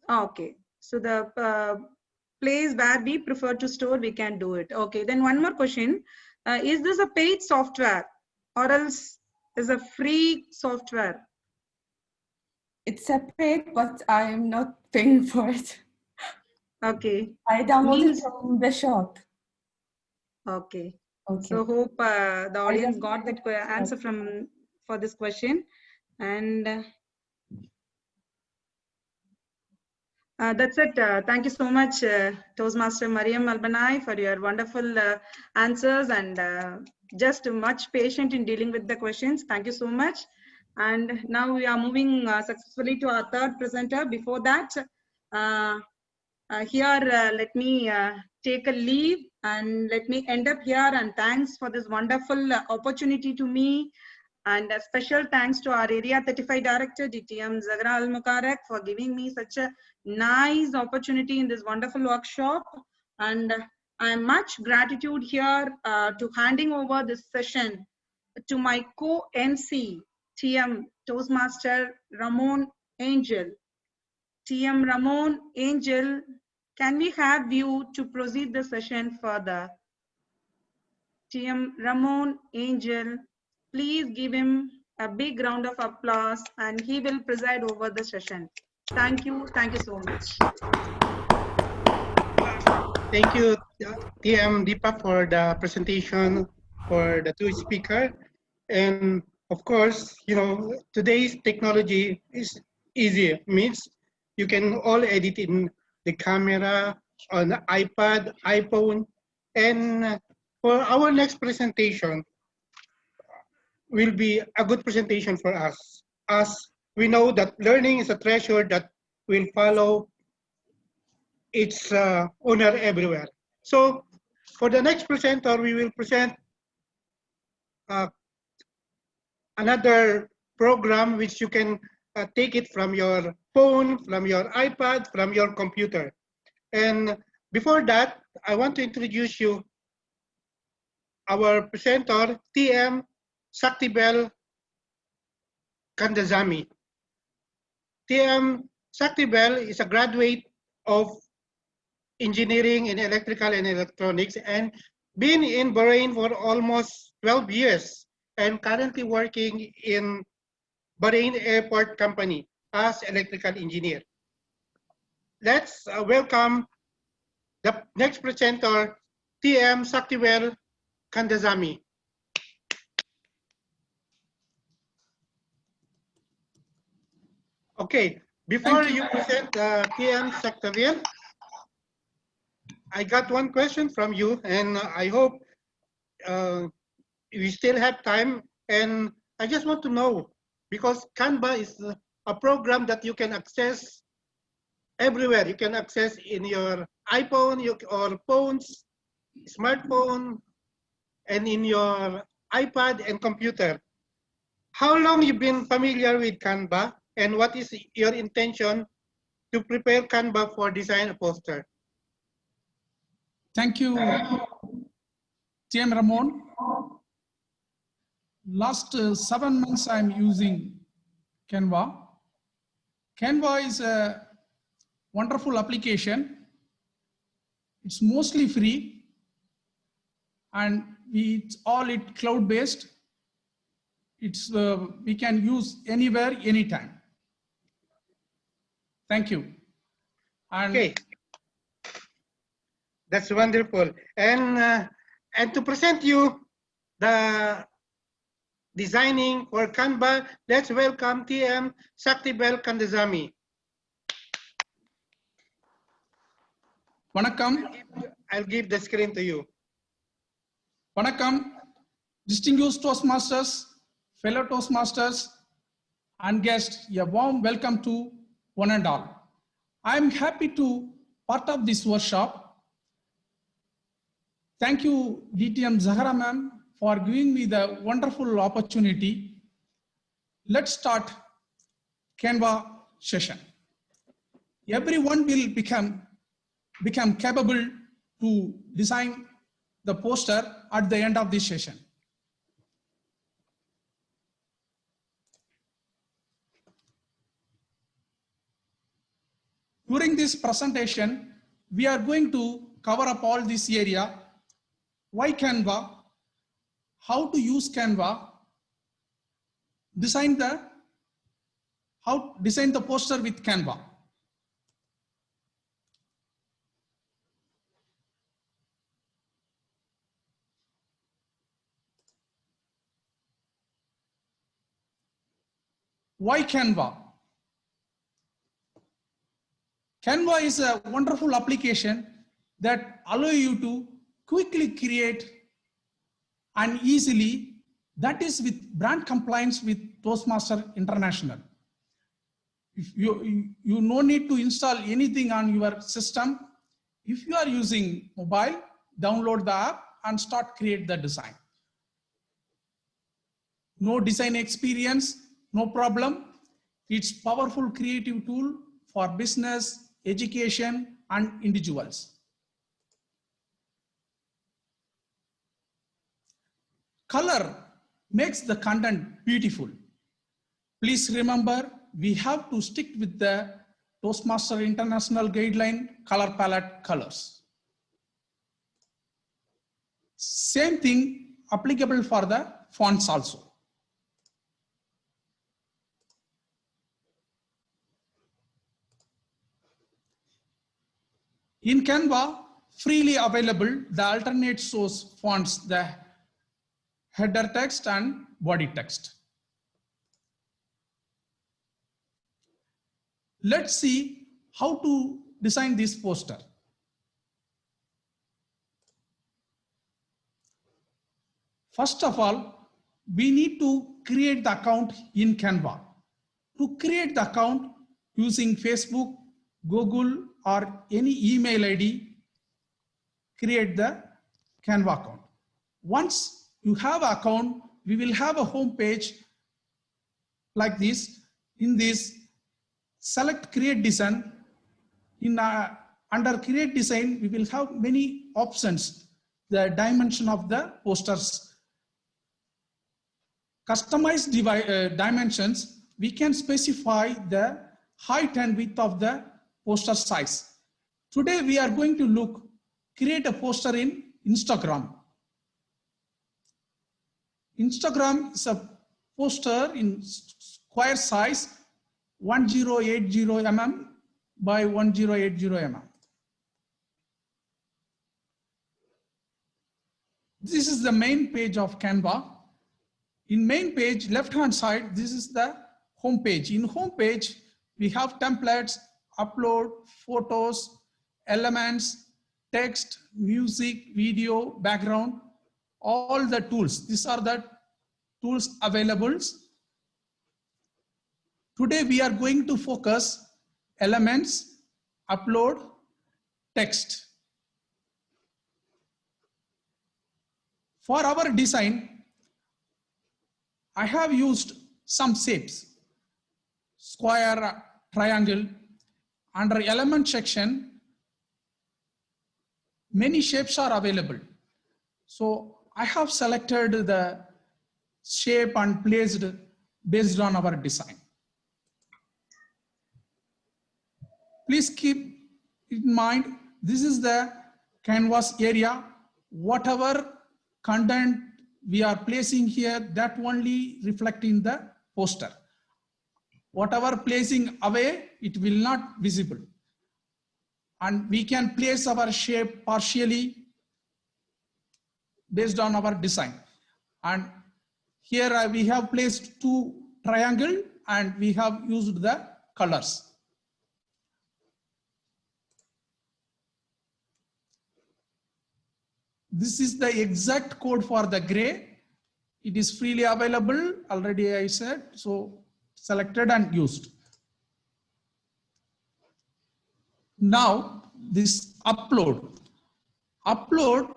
Okay. So the place where we prefer to store, we can do it. Okay. Then one more question. Is this a paid software or else is a free software? It's a paid, but I am not paying for it. Okay. I downloaded Means, it from the shop. okay. Okay. So hope the audience just got that answer from for this question. And that's it. Thank you so much, Toastmaster Mariam Albanai, for your wonderful answers and just much patient in dealing with the questions. Thank you so much. And now we are moving successfully to our third presenter. Before that, let me take a leave and let me end up here. And thanks for this wonderful opportunity to me. And a special thanks to our Area 35 Director, DTM Zagra Al Mubarak, for giving me such a nice opportunity in this wonderful workshop. And I'm much gratitude here to handing over this session to my co-MC, TM Toastmaster Ramon Angel. TM Ramon Angel, can we have you to proceed the session further? TM Ramon Angel, please give him a big round of applause and he will preside over the session. Thank you so much. Thank you, TM Deepa, for the presentation for the two speakers. And of course, you know, today's technology is easy. Means you can all edit in the camera, on the iPad, iPhone. And for our next presentation, will be a good presentation for us, as we know that learning is a treasure that will follow its owner everywhere. So for the next presenter, we will present another program which you can take it from your phone, from your iPad, from your computer. And before that, I want to introduce you our presenter, TM Saktibel Kandazami. TM Saktibel is a graduate of engineering in electrical and electronics and been in Bahrain for almost 12 years and currently working in Bahrain Airport Company as electrical engineer. Let's welcome the next presenter, TM Saktibel Kandazami. Okay, before you present TM Saktibel, I got one question from you, and I hope we still have time. And I just want to know, because Canva is a program that you can access everywhere. You can access in your iPhone or phones, smartphone, and in your iPad and computer. How long you been familiar with Canva? and what is your intention to prepare Canva for design a poster? Thank you, TM Ramon. Last 7 months I'm using Canva. Canva is a wonderful application. It's mostly free and it's all cloud-based. It's we can use anywhere, anytime. Thank you. And Okay, that's wonderful. And to present you the designing for Canva, let's welcome TM Saktibel Kandazami. Vanakkam. I'll give the screen to you. Vanakkam, distinguished Toastmasters, fellow Toastmasters, and guests, a warm welcome to one and all. I'm happy to part of this workshop. Thank you, DTM Zahra ma'am, for giving me the wonderful opportunity. Let's start Canva session. Everyone will become capable to design the poster at the end of this session. During this presentation, we are going to cover up all this area. Why Canva? How to use Canva? How design the poster with Canva. Why Canva? Canva is a wonderful application that allows you to quickly create and easily, that is with brand compliance with Toastmaster International. If you no need to install anything on your system. If you are using mobile, download the app and start create the design. No design experience, no problem. It's powerful creative tool for business, education, and individuals. Color makes the content beautiful. Please remember, we have to stick with the Toastmaster International Guideline color palette colors. Same thing applicable for the fonts also. In Canva, freely available, the alternate source fonts, the header text and body text. Let's see how to design this poster. First of all, we need to create the account in Canva. To create the account using Facebook, Google, or any email ID, create the Canva account. Once you have an account, we will have a home page like this. In this, select create design. Under create design, we will have many options. The dimension of the posters. Customized dimensions, we can specify the height and width of the poster size. Today we are going to create a poster in Instagram. Instagram is a poster in square size 1080 mm by 1080 mm. This is the main page of Canva. In main page, left-hand side, this is the home page. In home page, we have templates, upload, photos, elements, text, music, video, background, all the tools. These are the tools available. Today we are going to focus elements, upload, text. For our design, I have used some shapes. square, triangle. Under element section, many shapes are available. So I have selected the shape and placed based on our design. Please keep in mind, this is the canvas area. Whatever content we are placing here, that only reflecting the poster. Whatever placing away, it will not visible. And we can place our shape partially based on our design. And here we have placed two triangle and we have used the colors. This is the exact code for the gray. It is freely available, already I said, so selected and used. Now this upload. Upload,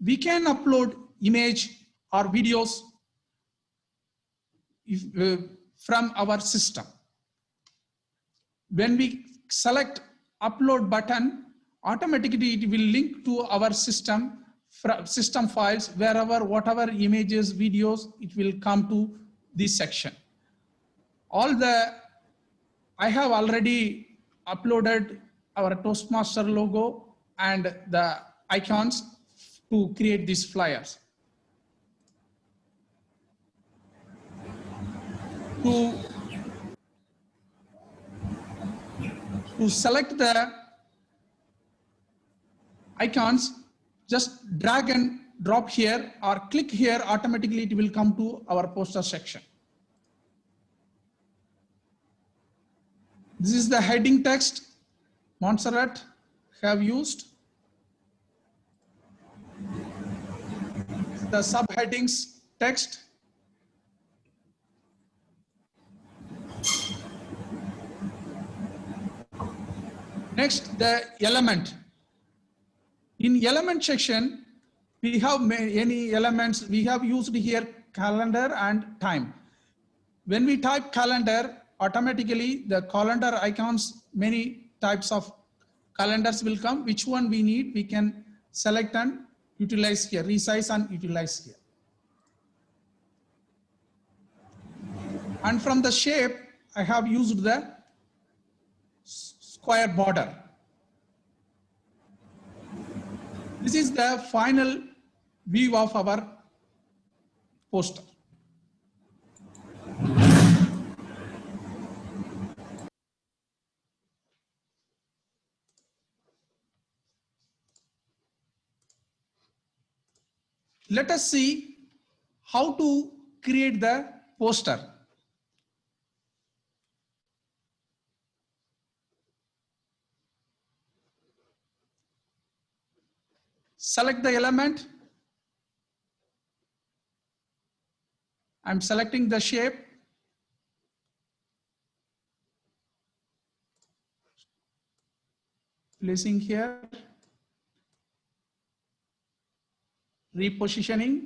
we can upload image or videos from our system. When we select upload button, automatically it will link to our system files, wherever, whatever images, videos, it will come to this section. I have already uploaded our Toastmaster logo and the icons to create these flyers. To select the icons, just drag and drop here or click here, automatically it will come to our poster section. This is the heading text Montserrat have used. The subheadings text. Next, the element. In element section, we have any elements. We have used here calendar and time. When we type calendar, automatically the calendar icons, many types of calendars will come. Which one we need, we can select and utilize here, resize and utilize here. And from the shape, I have used the square border. This is the final view of our poster. Let us see how to create the poster. Select the element. I'm selecting the shape. Placing here. Repositioning.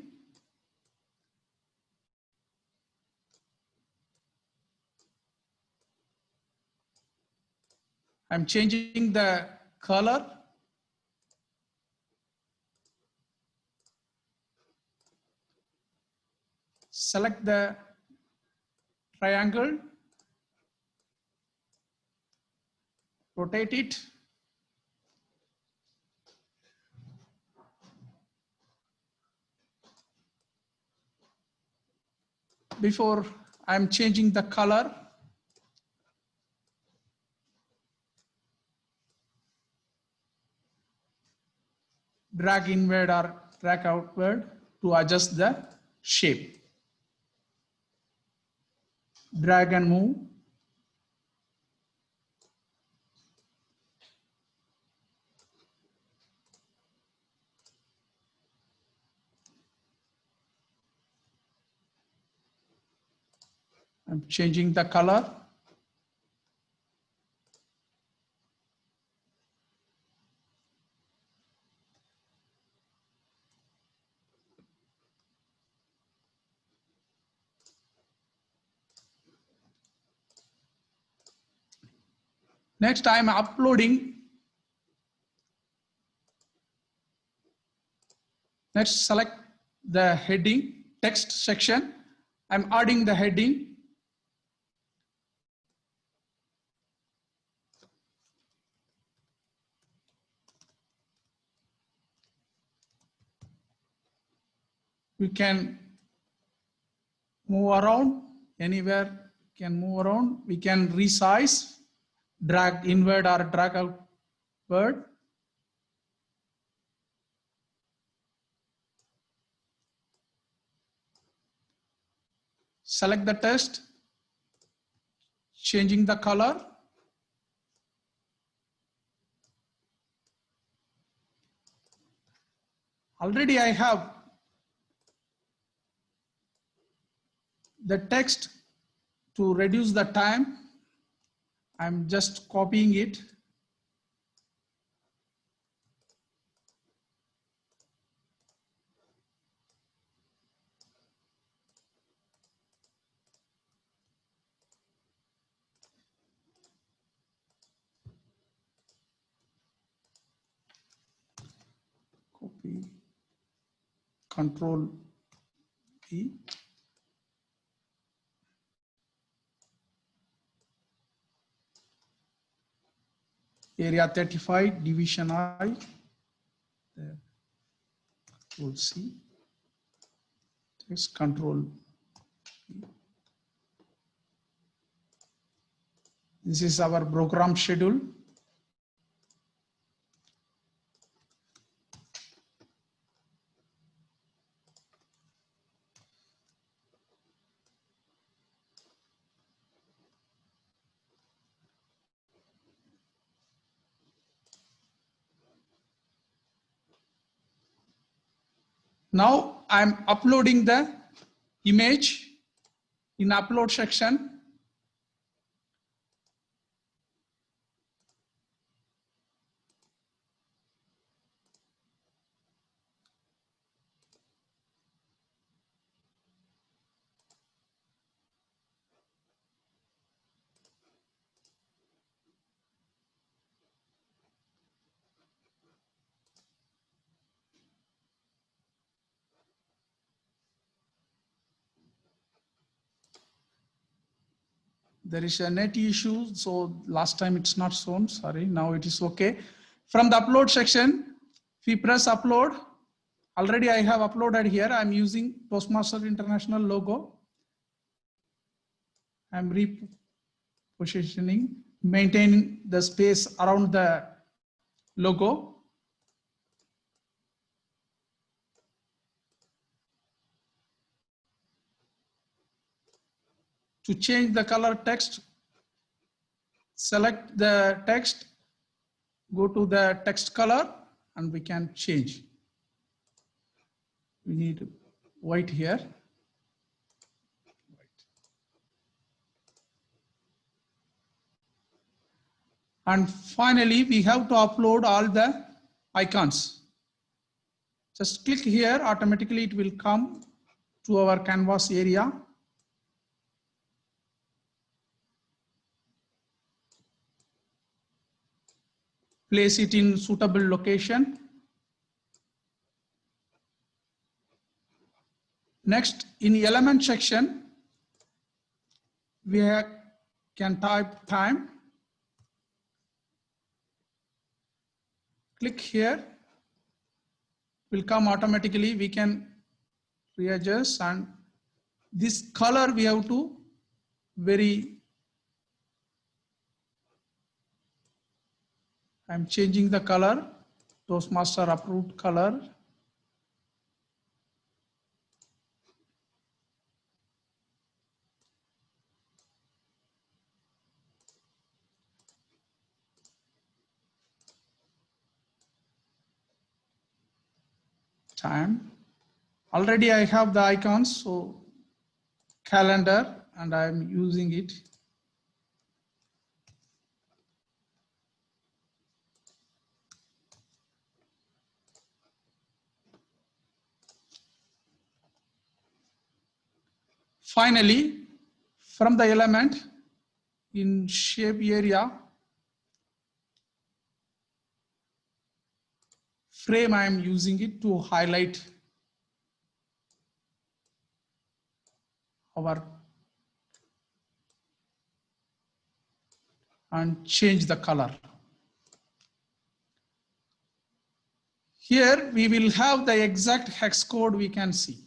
I'm changing the color. Select the triangle, rotate it. Before I'm changing the color, drag inward or drag outward to adjust the shape. Drag and move. I'm changing the color. Next, I am uploading. Next, select the heading, text section. I'm adding the heading. We can move around anywhere, can move around. We can resize, drag inward or drag outward. Select the text, changing the color. Already I have the text. To reduce the time, I'm just copying it. Copy, Control V. Area 35, division I. There. Control C. Text Control V. This is our program schedule. Now I'm uploading the image in upload section. There is a net issue, so last time it's not shown, sorry, now it is okay. From the upload section, if we press upload, already I have uploaded here. I'm using Toastmaster International logo. I'm repositioning, maintaining the space around the logo. To change the color text, select the text, go to the text color, and we can change. We need white here. And finally, we have to upload all the icons. Just click here, automatically it will come to our canvas area. Place it in suitable location. Next, in the element section, we can type time. Click here, will come automatically. We can readjust, and this color we have to I'm changing the color, Toastmaster approved color. Time. Already I have the icons, so calendar, and I'm using it. Finally, from the element in shape area, frame I am using it to highlight our and change the color. Here we will have the exact hex code we can see.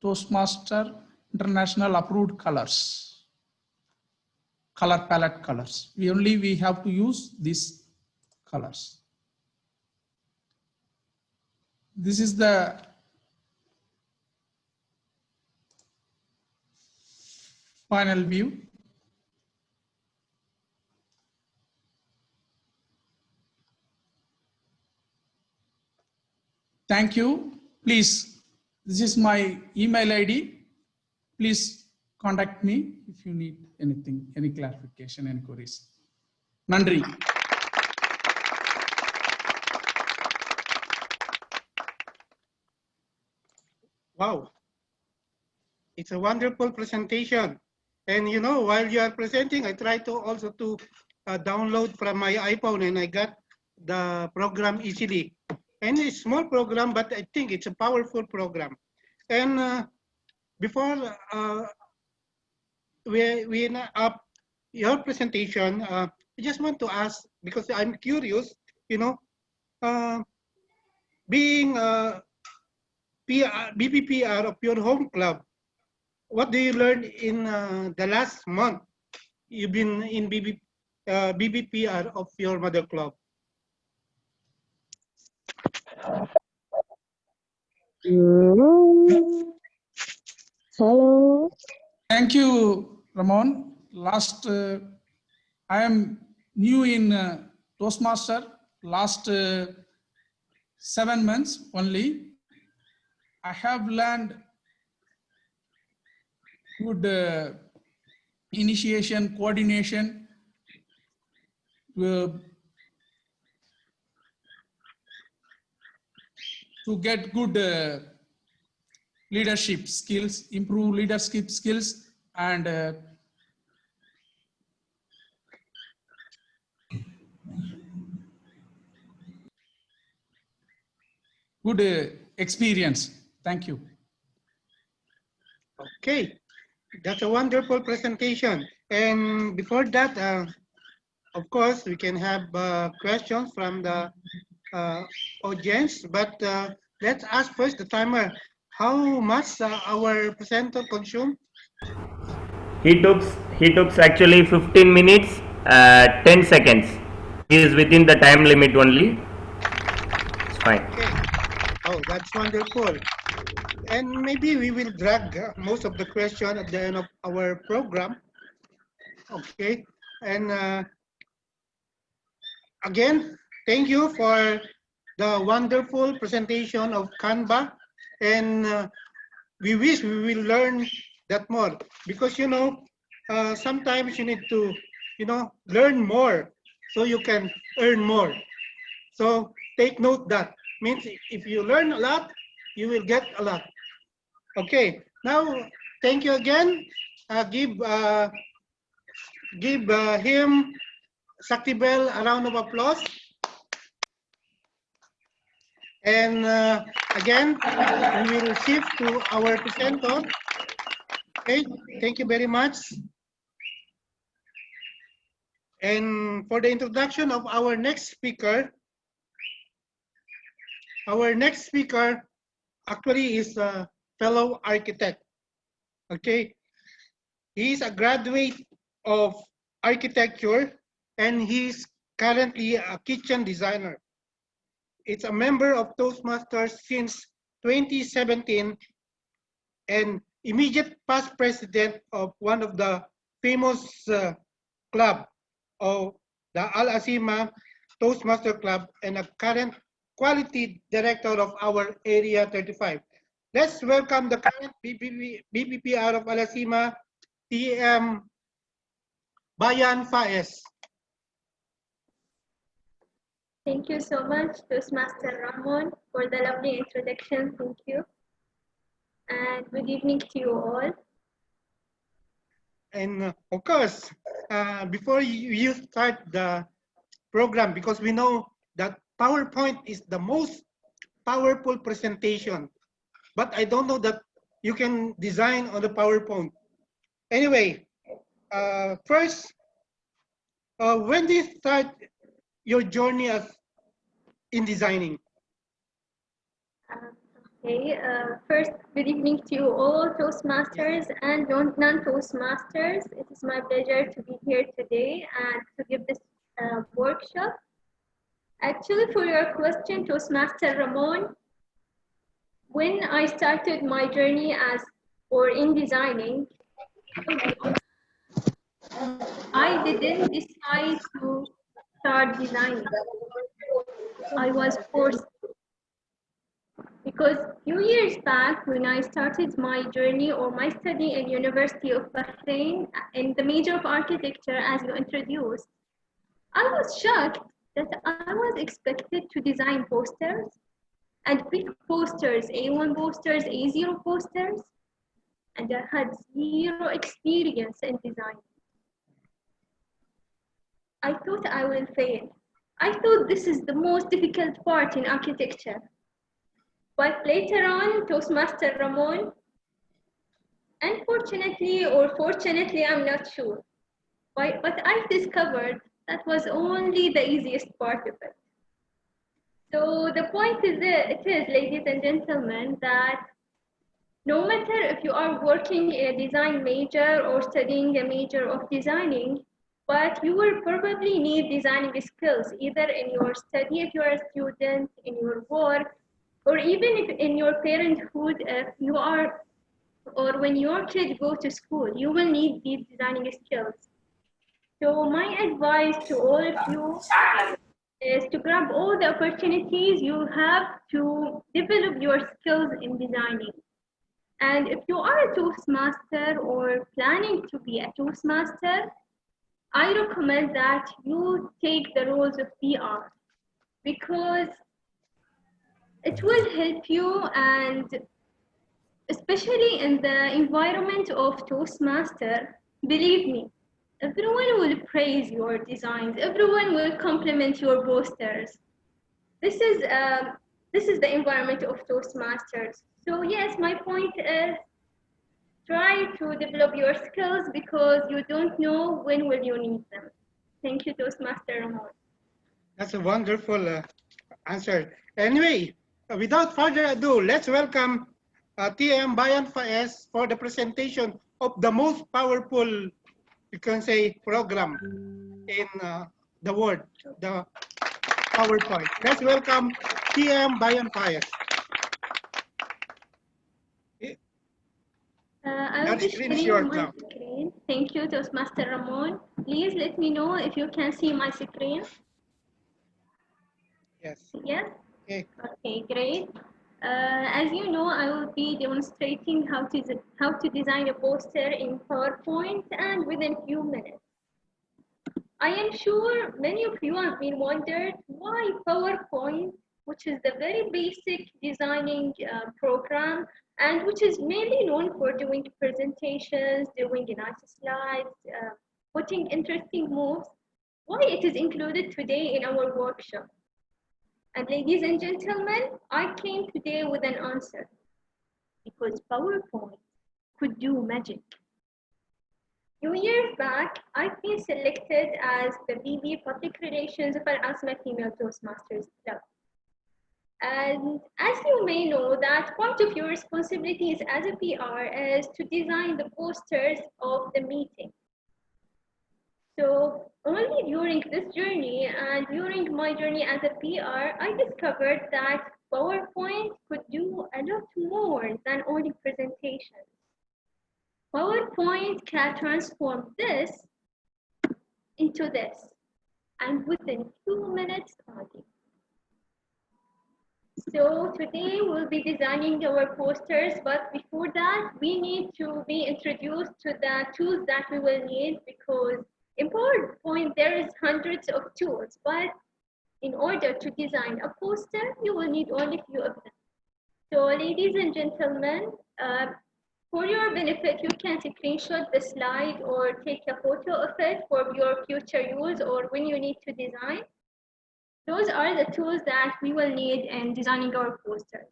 Toastmaster International approved colors, color palette colors. We have to use these colors. This is the final view. Thank you. Please, this is my email ID. Please contact me if you need anything, any clarification, any queries. Nandri. Wow. It's a wonderful presentation. And you know, while you are presenting, I try to also to download from my iPhone, and I got the program easily. And it's a small program, but I think it's a powerful program. And before we end up your presentation, I just want to ask, because I'm curious, you know, being BPPR of your home club, what do you learn in the last month you've been in BPPR of your mother club? Hello. Thank you, Ramon. I am new in Toastmaster. Last 7 months only. I have learned good initiation, coordination, to get good leadership skills, improve leadership skills, and good experience. Thank you. Okay, that's a wonderful presentation. And before that, of course, we can have questions from the audience, but let's ask first the timer. How much our presenter consume? He took actually 15 minutes, 10 seconds. He is within the time limit only. It's fine. Okay. Oh, that's wonderful. And maybe we will drag most of the question at the end of our program. Okay. And again, thank you for the wonderful presentation of Canva. And we wish we will learn that more, because you know, sometimes you need to, you know, learn more so you can earn more. So take note that means if you learn a lot, you will get a lot. Okay, now thank you again. Give him, Saktibel, a round of applause. And again, we will shift to our presenter. Okay, thank you very much. And for the introduction of our next speaker actually is a fellow architect. Okay, he is a graduate of architecture, and he's currently a kitchen designer. It's a member of Toastmasters since 2017 and immediate past president of one of the famous club of the Al Azima Toastmaster Club, and a current quality director of our Area 35. Let's welcome the current BPPR of Al Azima, TM Bayan Faez. Thank you so much, Toastmaster Ramon, for the lovely introduction. Thank you. And good evening to you all. And of course, before you start the program because we know that PowerPoint is the most powerful presentation. But I don't know that you can design on the PowerPoint. Anyway, first, when did you start your journey as in designing? Okay, first, good evening to you all, Toastmasters and non-Toastmasters. It is my pleasure to be here today and to give this workshop. Actually, for your question, Toastmaster Ramon, when I started my journey in designing, I didn't decide to start designing. I was forced. Because a few years back, when I started my journey or my study in University of Bahrain in the major of architecture, as you introduced, I was shocked that I was expected to design posters and big posters, A1 posters, A0 posters, and I had zero experience in design. I thought I will fail. I thought this is the most difficult part in architecture. But later on, Toastmaster Ramon, unfortunately or fortunately, I'm not sure, but I discovered that was only the easiest part of it. So the point is ladies and gentlemen, that no matter if you are working in a design major or studying a major of designing, but you will probably need designing skills, either in your study if you are a student, in your work, or even if in your parenthood, if you are, or when your kids go to school, you will need these designing skills. So my advice to all of you is to grab all the opportunities you have to develop your skills in designing. And if you are a Toastmaster or planning to be a Toastmaster, I recommend that you take the roles of PR because it will help you, and especially in the environment of Toastmaster, believe me, everyone will praise your designs. Everyone will compliment your posters. This is the environment of Toastmasters. So yes, my point is try to develop your skills because you don't know when will you need them. Thank you, Toastmaster Ramon. That's a wonderful answer. Anyway, without further ado, let's welcome TM Bayan Faiz for the presentation of the most powerful, you can say, program in the world, the PowerPoint. Let's welcome TM Bayan Faiz. I will be sharing my screen. Thank you, Toastmaster Ramon. Please let me know if you can see my screen. Yes. Yes? Okay. Okay, great. As you know, I will be demonstrating how to design a poster in PowerPoint and within a few minutes. I am sure many of you have been wondered why PowerPoint, which is the very basic designing program and which is mainly known for doing presentations, doing nice slides, putting interesting moves, why it is included today in our workshop. And ladies and gentlemen, I came today with an answer because PowerPoint could do magic. A few years back, I've been selected as the BB Public Relations of Al-Asma Female Toastmasters Club. And as you may know, that part of your responsibilities as a PR is to design the posters of the meeting. So only during this journey and during my journey as a PR, I discovered that PowerPoint could do a lot more than only presentations. PowerPoint can transform this into this, and within 2 minutes only. So today we'll be designing our posters, but before that, we need to be introduced to the tools that we will need, because in PowerPoint, there is hundreds of tools, but in order to design a poster, you will need only a few of them. So ladies and gentlemen, for your benefit, you can screenshot the slide or take a photo of it for your future use or when you need to design. Those are the tools that we will need in designing our posters.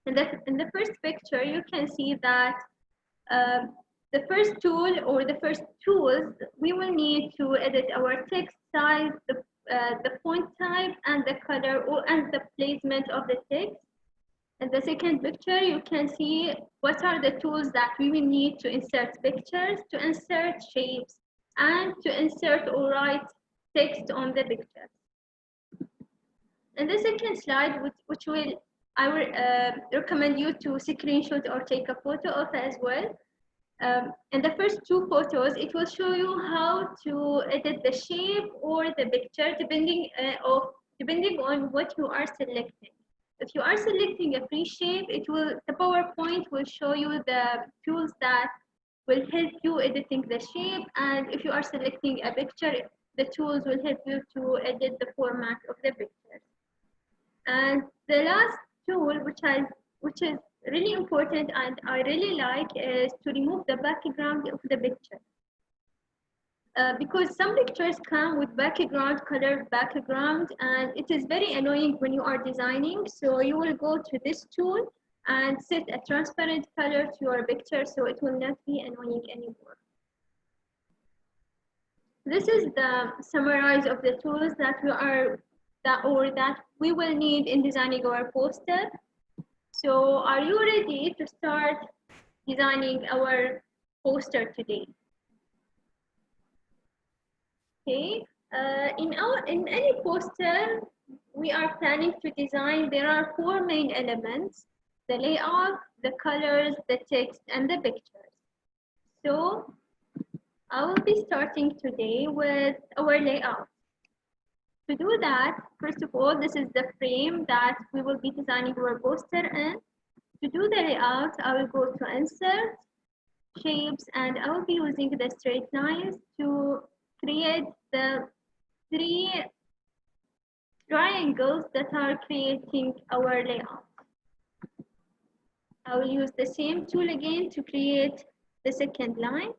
In the first picture, you can see that the first tool or the first tools we will need to edit our text size, the font type, and the color and the placement of the text. In the second picture, you can see what are the tools that we will need to insert pictures, to insert shapes, and to insert or write text on the picture. In the second slide, I will recommend you to screenshot or take a photo of as well. In the first two photos, it will show you how to edit the shape or the picture depending on what you are selecting. If you are selecting a free shape, the PowerPoint will show you the tools that will help you editing the shape. And if you are selecting a picture, the tools will help you to edit the format of the picture. And the last tool, which is really important and I really like, is to remove the background of the picture. Because some pictures come with colored background, and it is very annoying when you are designing. So you will go to this tool and set a transparent color to your picture so it will not be annoying anymore. This is the summarize of the tools that we will need in designing our poster. So are you ready to start designing our poster today? Okay. In any poster we are planning to design, there are four main elements: the layout, the colors, the text, and the pictures. So I will be starting today with our layout. To do that, first of all, this is the frame that we will be designing our poster in. To do the layout, I will go to Insert, Shapes, and I will be using the straight lines to create the three triangles that are creating our layout. I will use the same tool again to create the second line.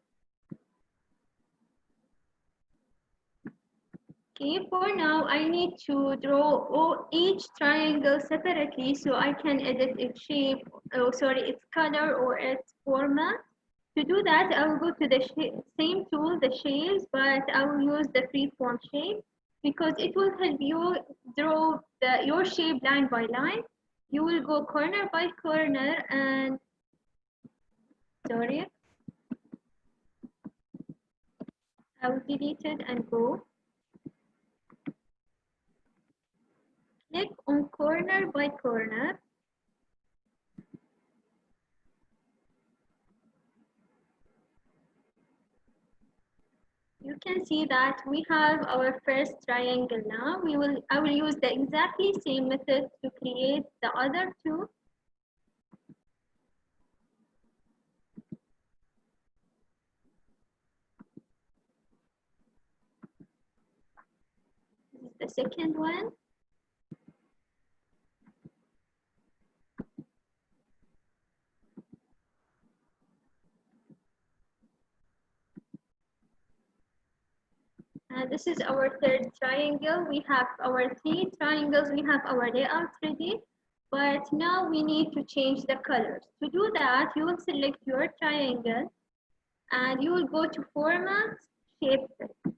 Okay, for now, I need to draw each triangle separately so I can edit its shape, its color or its format. To do that, I will go to the same tool, the shapes, but I will use the freeform shape because it will help you draw your shape line by line. You will go corner by corner and, I will delete it and go. Click on corner by corner. You can see that we have our first triangle now. I will use the exactly same method to create the other two. This is the second one. This is our third triangle. We have our three triangles. We have our layout ready, but now we need to change the colors. To do that, you will select your triangle and you will go to Format, Shape Fill.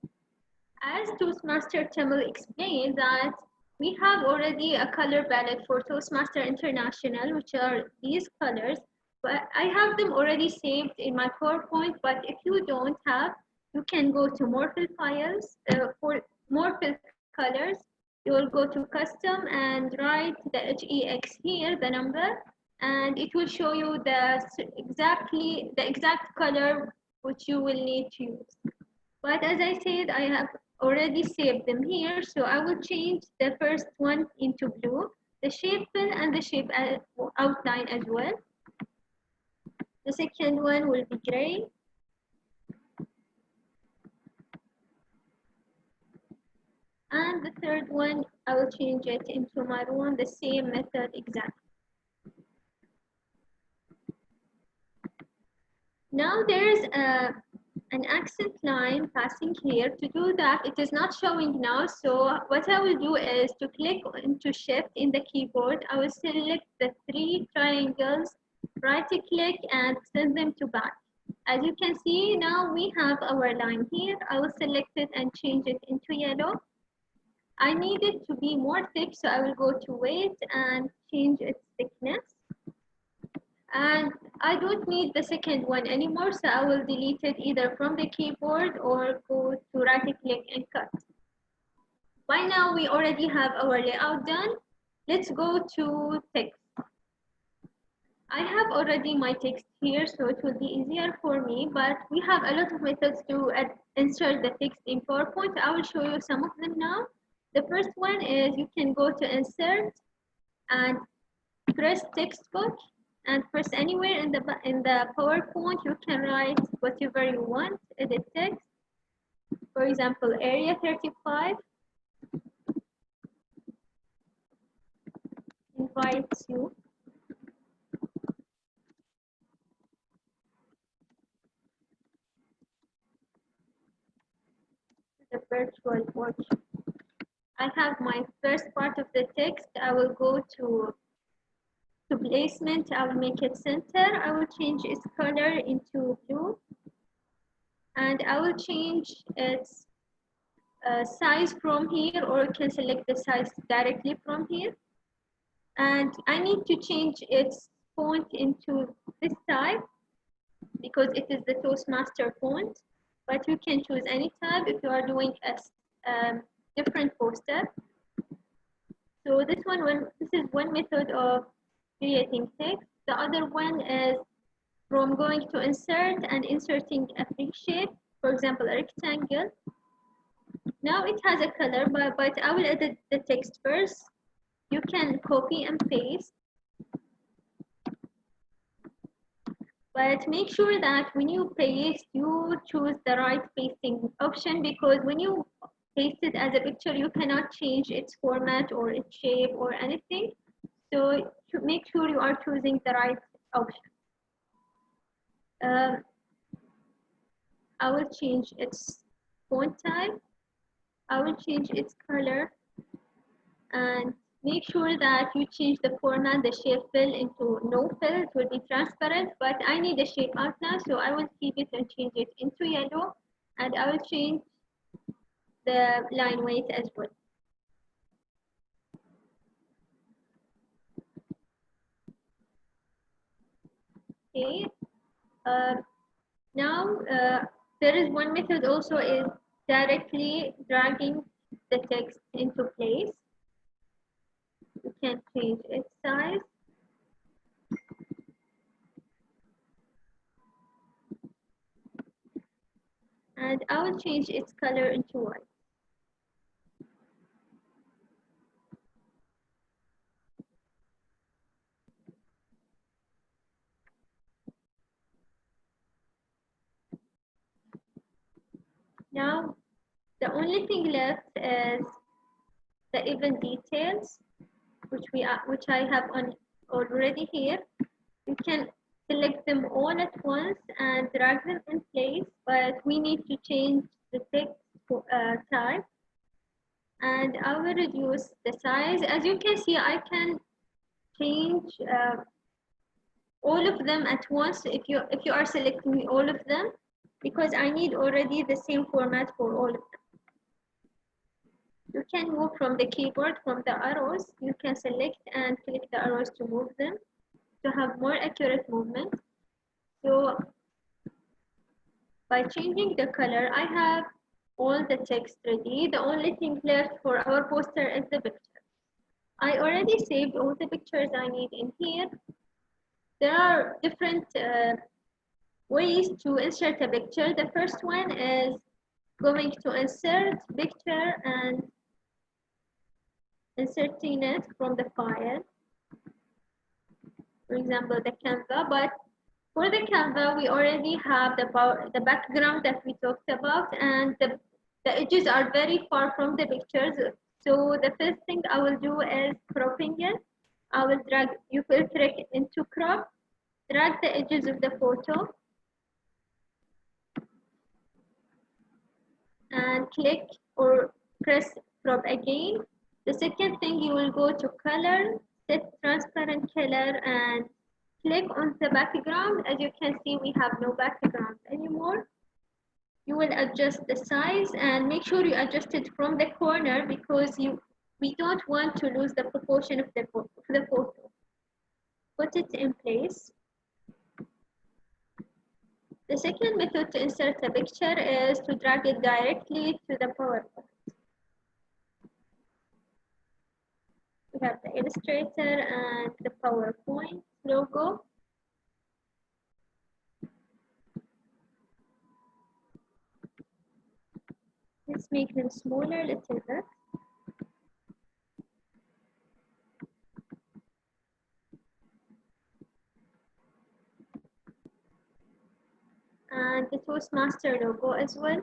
As Toastmaster Tamil explained that we have already a color palette for Toastmaster International, which are these colors, but I have them already saved in my PowerPoint, but if you don't have, you can go to Morphle Files. For Morphle Colors, you will go to Custom and write the HEX here, the number, and it will show you the exact color which you will need to use. But as I said, I have already saved them here, so I will change the first one into blue, the shape fill and the shape outline as well. The second one will be gray. And the third one, I will change it into maroon, the same method exactly. Now there's an accent line passing here. To do that, it is not showing now. So what I will do is to click into shift in the keyboard. I will select the 3 triangles, right click and send them to back. As you can see, now we have our line here. I will select it and change it into yellow. I need it to be more thick, so I will go to weight and change its thickness. And I don't need the second one anymore, so I will delete it either from the keyboard or go to right click and cut. By now we already have our layout done. Let's go to text. I have already my text here, so it will be easier for me, but we have a lot of methods to insert the text in PowerPoint. I will show you some of them now. The first one is you can go to insert and press textbook, and press anywhere in the PowerPoint. You can write whatever you want, edit text. For example, area 35 invites you. The virtual workshop. I have my first part of the text. I will go to placement. I will make it center. I will change its color into blue, and I will change its size from here, or you can select the size directly from here. And I need to change its font into this type because it is the Toastmaster font, but you can choose any type if you are doing a different poster. So this is one method of creating text. The other one is from going to insert and inserting a free shape, for example, a rectangle. Now it has a color, but I will edit the text first. You can copy and paste, but make sure that when you paste, you choose the right pasting option, because when you paste it as a picture, you cannot change its format or its shape or anything. So to make sure you are choosing the right option. I will change its font type. I will change its color, and make sure that you change the format, the shape fill into no fill. It will be transparent, but I need a shape outline, so I will keep it and change it into yellow, and I will change the line weight as well. Okay. Now there is one method also, is directly dragging the text into place. You can change its size. And I will change its color into white. Now, the only thing left is the event details, which I have already here. You can select them all at once and drag them in place, but we need to change the text type. And I will reduce the size. As you can see, I can change all of them at once if you are selecting all of them, because I need already the same format for all of them. You can move from the keyboard, from the arrows. You can select and click the arrows to move them, to have more accurate movement. So by changing the color, I have all the text ready. The only thing left for our poster is the picture. I already saved all the pictures I need in here. There are different ways to insert a picture. The first one is going to insert picture and inserting it from the file. For example, the Canva. But for the Canva, we already have the background that we talked about, and the edges are very far from the pictures. So the first thing I will do is cropping it. I will drag, you will click into crop, drag the edges of the photo, and click or press crop again. The second thing, you will go to color, set transparent color, and click on the background. As you can see, we have no background anymore. You will adjust the size and make sure you adjust it from the corner because we don't want to lose the proportion of the photo. Put it in place. The second method to insert a picture is to drag it directly to the PowerPoint. We have the Illustrator and the PowerPoint logo. Let's make them smaller a little bit. And the Toastmaster logo as well.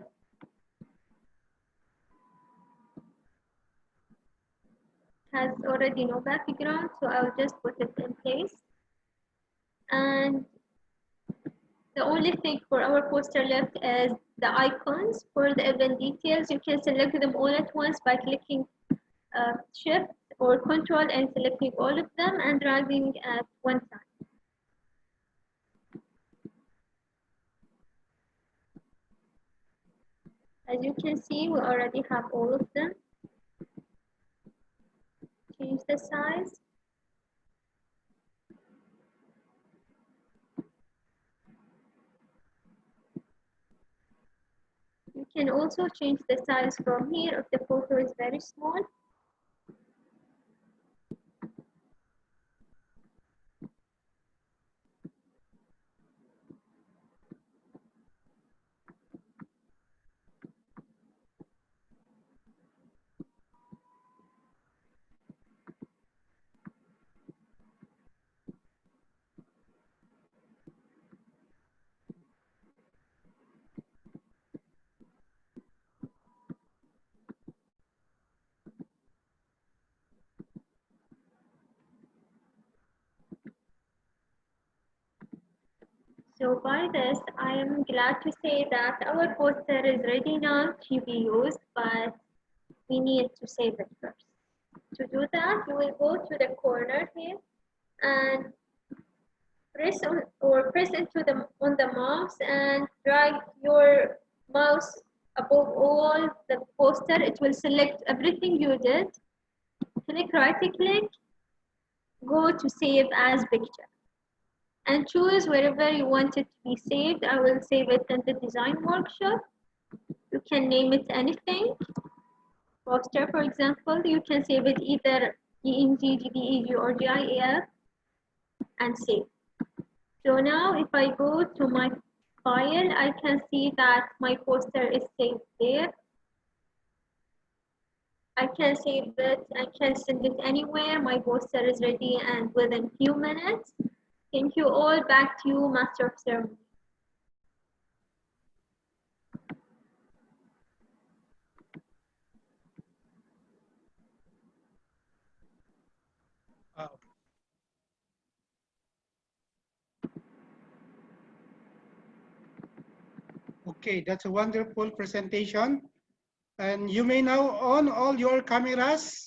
Has already no background, so I'll just put it in place. And the only thing for our poster left is the icons. For the event details, you can select them all at once by clicking Shift or Control and selecting all of them and dragging at one time. As you can see, we already have all of them. Change the size. You can also change the size from here if the photo is very small. So by this, I am glad to say that our poster is ready now to be used, but we need to save it first. To do that, you will go to the corner here and press on the mouse and drag your mouse above all the poster. It will select everything you did. Click right-click, go to Save as Picture, and choose wherever you want it to be saved. I will save it in the design workshop. You can name it anything. Poster, for example, you can save it either PNG, JPEG, or GIF, and save. So now if I go to my file, I can see that my poster is saved there. I can save it, I can send it anywhere. My poster is ready and within few minutes. Thank you all. Back to you, Master of Ceremony. Okay, that's a wonderful presentation. And you may now on all your cameras.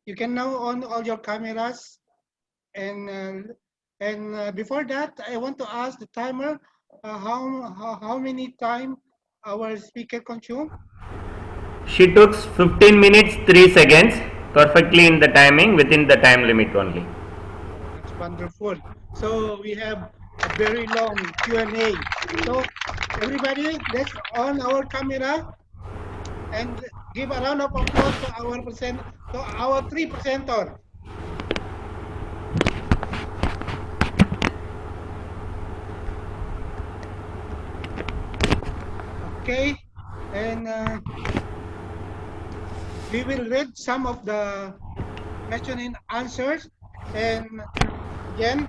You can now on all your cameras. And before that, I want to ask the timer how many time our speaker consumed. She took 15 minutes 3 seconds, perfectly in the timing, within the time limit only. That's wonderful. So we have a very long Q&A. So everybody, let's on our camera and give a round of applause to our three presenters. Okay, and we will read some of the question and answers. And again,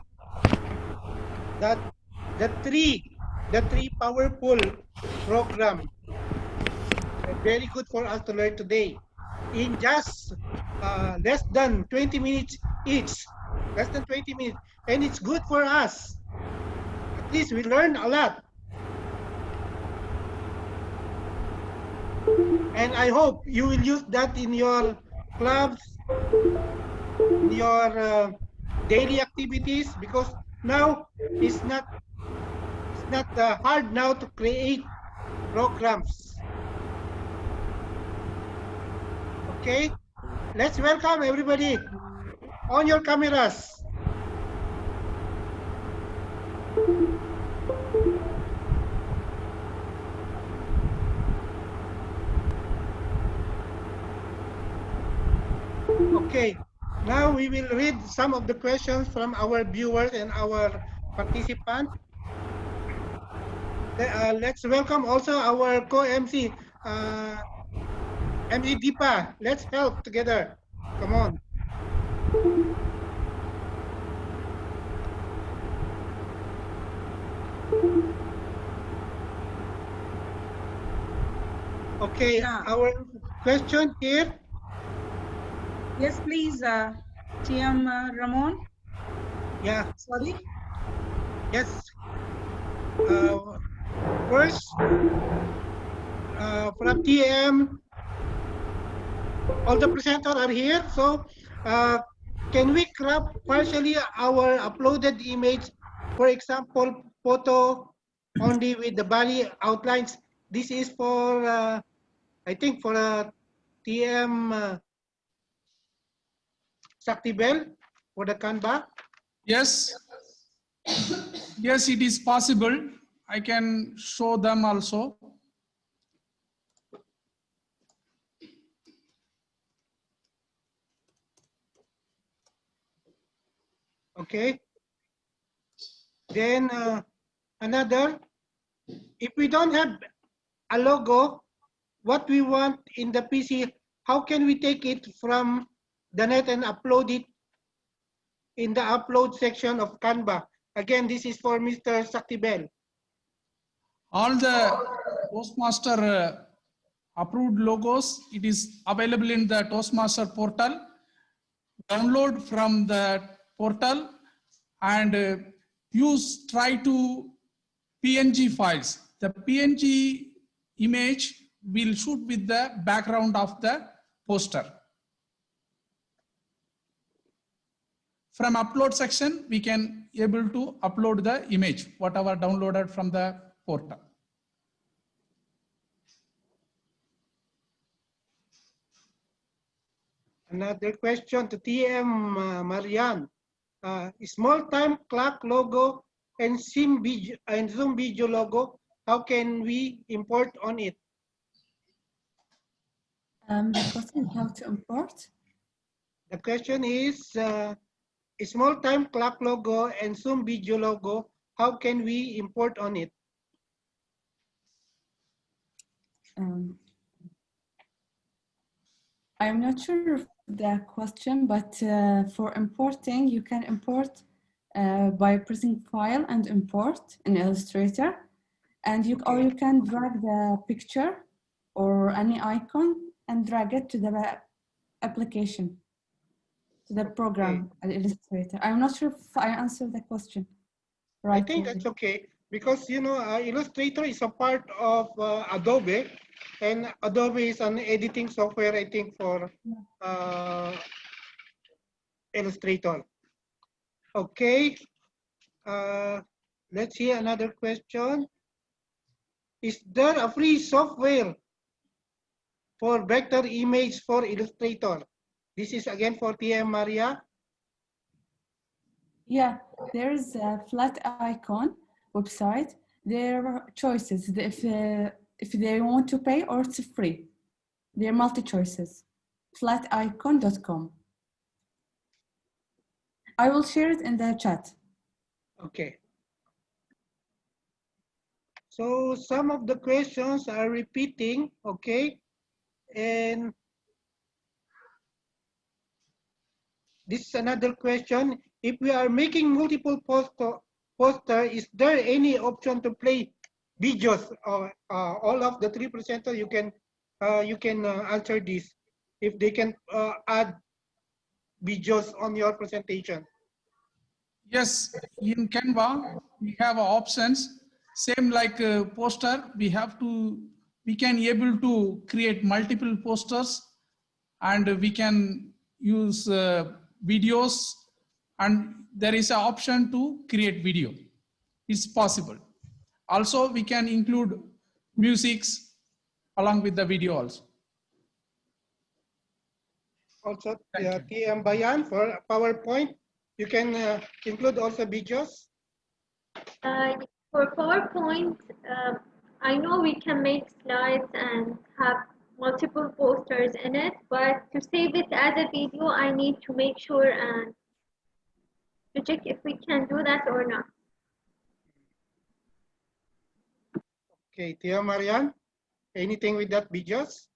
that the three powerful program very good for us to learn today in just less than 20 minutes each, less than 20 minutes, and it's good for us. At least we learned a lot. And I hope you will use that in your clubs, in your daily activities, because now it's not hard now to create programs. Okay, let's welcome everybody. On your cameras. Okay, now we will read some of the questions from our viewers and our participants. Let's welcome also our co-MC, MC Deepa. Let's help together. Come on. Okay, our question here. Yes, please, TM Ramon. Yeah. Sorry. Yes. First, from TM, all the presenters are here. So, can we crop partially our uploaded image, for example, photo only with the body outlines? This is for, I think, for TM Saktibel for the Canva. Yes. Yes, it is possible. I can show them also. Okay. Then another, if we don't have a logo, what we want in the PC, how can we take it from the net and upload it in the upload section of Canva? Again, this is for Mr. Saktibel. All the Toastmaster approved logos, it is available in the Toastmaster portal. Download from the portal and try to PNG files. The PNG image will shoot with the background of the poster. From upload section, we can able to upload the image, whatever downloaded from the portal. Another question to TM Marian. Small time clock logo and Zoom video logo, how can we import on it? The question is how to import? The question is small time clock logo and Zoom video logo, how can we import on it? I'm not sure of the question, but for importing, you can import by pressing File and Import in Illustrator, and you can drag the picture or any icon and drag it to the application, to the program at Illustrator. I'm not sure if I answered the question right. I think that's okay, because you know Illustrator is a part of Adobe, and Adobe is an editing software, I think, for Illustrator. Okay, let's see another question. Is there a free software for vector image for Illustrator? This is again for TM Maria. Yeah, there is a flat icon website. There are choices if they want to pay or it's free. There are multi choices. Flaticon.com. I will share it in the chat. Okay. So some of the questions are repeating, okay? And this is another question. If we are making multiple poster, is there any option to play videos? All of the three presenters, you can answer this. If they can add videos on your presentation. Yes, in Canva, we have options, same like a poster, we can able to create multiple posters, and we can use videos, and there is an option to create video. It's possible. Also, we can include musics along with the video also. Also, Thank you. TM Bayan, for PowerPoint, you can include also videos. For PowerPoint, I know we can make slides and have multiple posters in it, but to save it as a video, I need to make sure and to check if we can do that or not. Okay, Tia Marian, anything with that videos?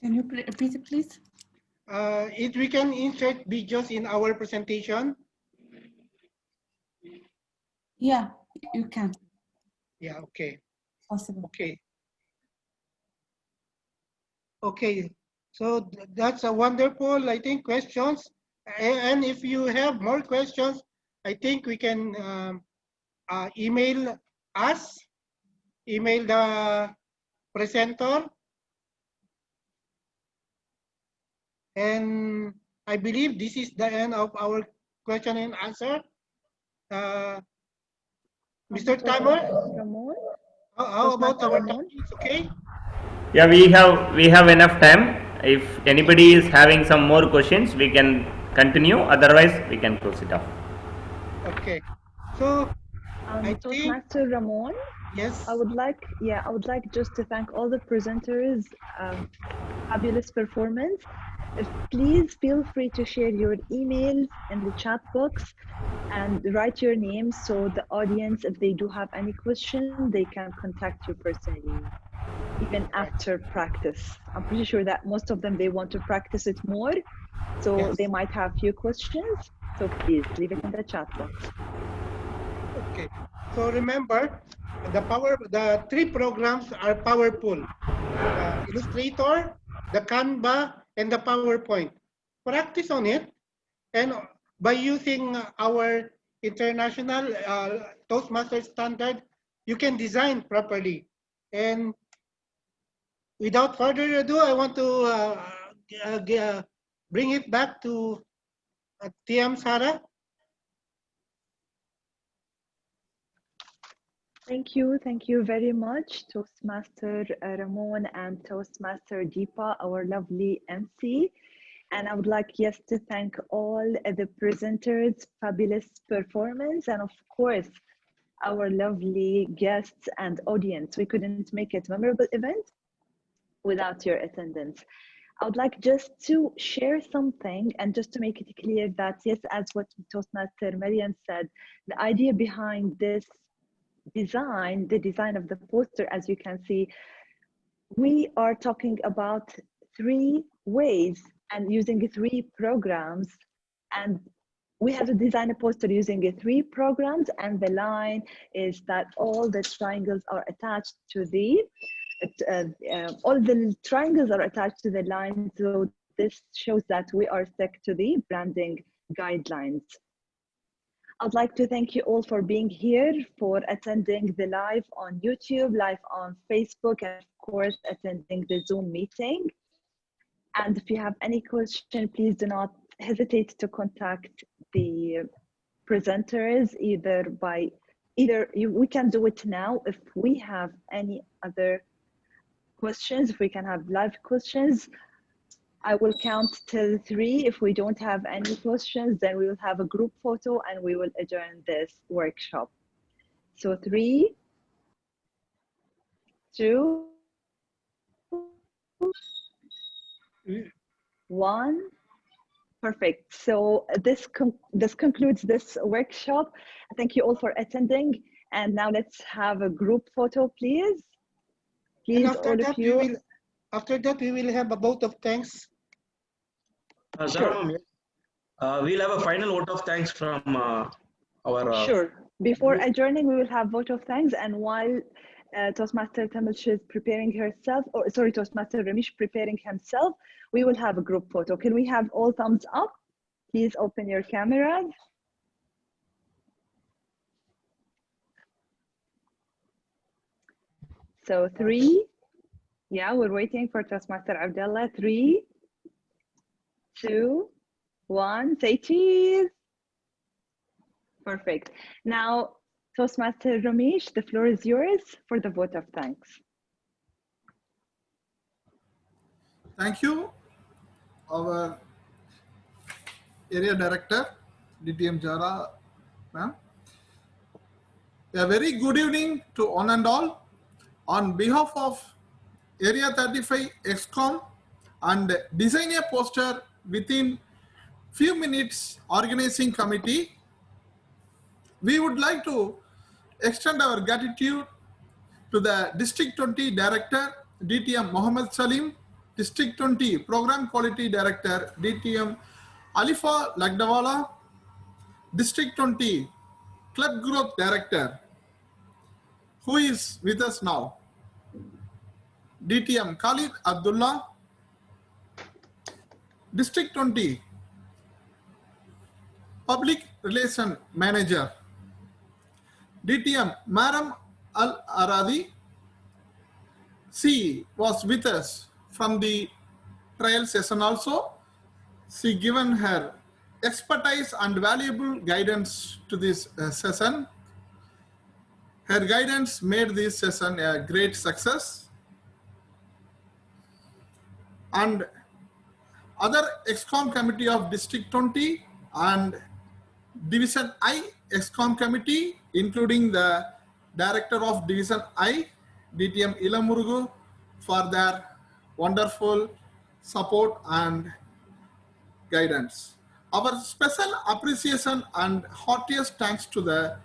Can you repeat it, please? If we can insert videos in our presentation. Yeah, you can. Yeah, okay. Possible. Okay. Okay, so that's a wonderful, I think, questions. And if you have more questions, I think we can email us, email the presenter. And I believe this is the end of our question and answer. Mr. Tamer, Ramon? how about our Ramon? topics, okay? Yeah, we have enough time. If anybody is having some more questions, we can continue. Otherwise, we can close it off. Okay. So I think, Toastmaster Ramon, yes. I would like just to thank all the presenters. Fabulous performance. Please feel free to share your emails in the chat box and write your names so the audience, if they do have any question, they can contact you personally, even after practice. I'm pretty sure that most of them, they want to practice it more, so Yes. they might have few questions. So please leave it in the chat box. Okay. So remember, the three programs are powerful: Illustrator, the Canva, and the PowerPoint. Practice on it, and by using our international Toastmasters standard, you can design properly. And without further ado, I want to bring it back to TM Sara. Thank you very much, Toastmaster Ramon and Toastmaster Deepa, our lovely MC. And I would like, yes, to thank all the presenters, fabulous performance, and of course, our lovely guests and audience. We couldn't make it a memorable event without your attendance. I would like just to share something and just to make it clear that, yes, as what Toastmaster Marian said, the idea behind this design, the design of the poster, as you can see, we are talking about 3 ways and using 3 programs, and we have to design a poster using 3 programs, and the line is that all the triangles are attached to the all the triangles are attached to the line, so this shows that we are stuck to the branding guidelines. I'd like to thank you all for being here, for attending the live on YouTube, live on Facebook, and of course, attending the Zoom meeting. And if you have any question, please do not hesitate to contact the presenters, we can do it now. If we have any other questions, if we can have live questions, I will count till 3. If we don't have any questions, then we will have a group photo and we will adjourn this workshop. So 3, 2, 1. Perfect. So this concludes this workshop. Thank you all for attending. And now let's have a group photo, please. Please, all of you. After that, we will have a vote of thanks. Sure. We'll have a final vote of thanks from our... Sure. Before adjourning, we will have vote of thanks. And while Toastmaster Tamish is preparing herself, or sorry, Toastmaster Ramesh preparing himself, we will have a group photo. Can we have all thumbs up? Please open your cameras. So 3, yeah, we're waiting for Toastmaster Abdullah. 3, 2, 1, say cheese. Perfect. Now, Toastmaster Ramesh, the floor is yours for the vote of thanks. Thank you, our area director, DTM Jara, ma'am. A very good evening to one and all. On behalf of Area 35 ExCom and Design a Poster within few minutes organizing committee, we would like to extend our gratitude to the District 20 Director, DTM Mohammed Salim, District 20 Program Quality Director, DTM Alifa Lagdawala, District 20 Club Growth Director, who is with us now, DTM Khalid Abdullah, District 20 Public Relation Manager, DTM Maram Al-Aradi. She was with us from the trial session also. She given her expertise and valuable guidance to this session. Her guidance made this session a great success. And other ExCom committee of District 20 and Division I ExCom committee, including the Director of Division I, DTM Ilamurugu, for their wonderful support and guidance. Our special appreciation and heartiest thanks to the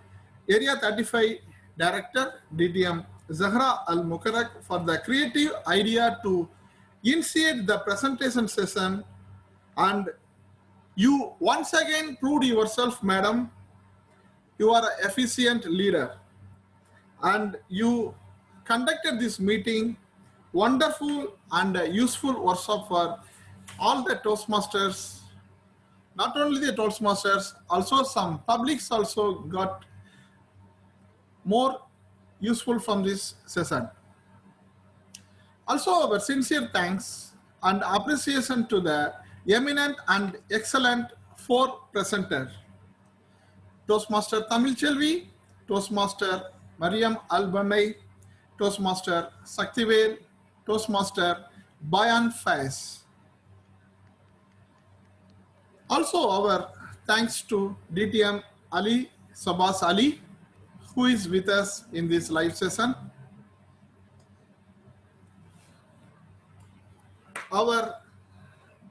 Area 35 Director, DTM Zahra Al-Mukarak, for the creative idea to initiate the presentation session, and you once again proved yourself, madam. You are an efficient leader and you conducted this meeting wonderful and useful workshop for all the Toastmasters. Not only the Toastmasters, also some publics also got more useful from this session. Also, our sincere thanks and appreciation to the eminent and excellent 4 presenters: Toastmaster Tamil Chelvi, Toastmaster Mariam Al-Banai, Toastmaster Saktivel, Toastmaster Bayan Faiz. Also, our thanks to DTM Ali Sabas Ali, who is with us in this live session. Our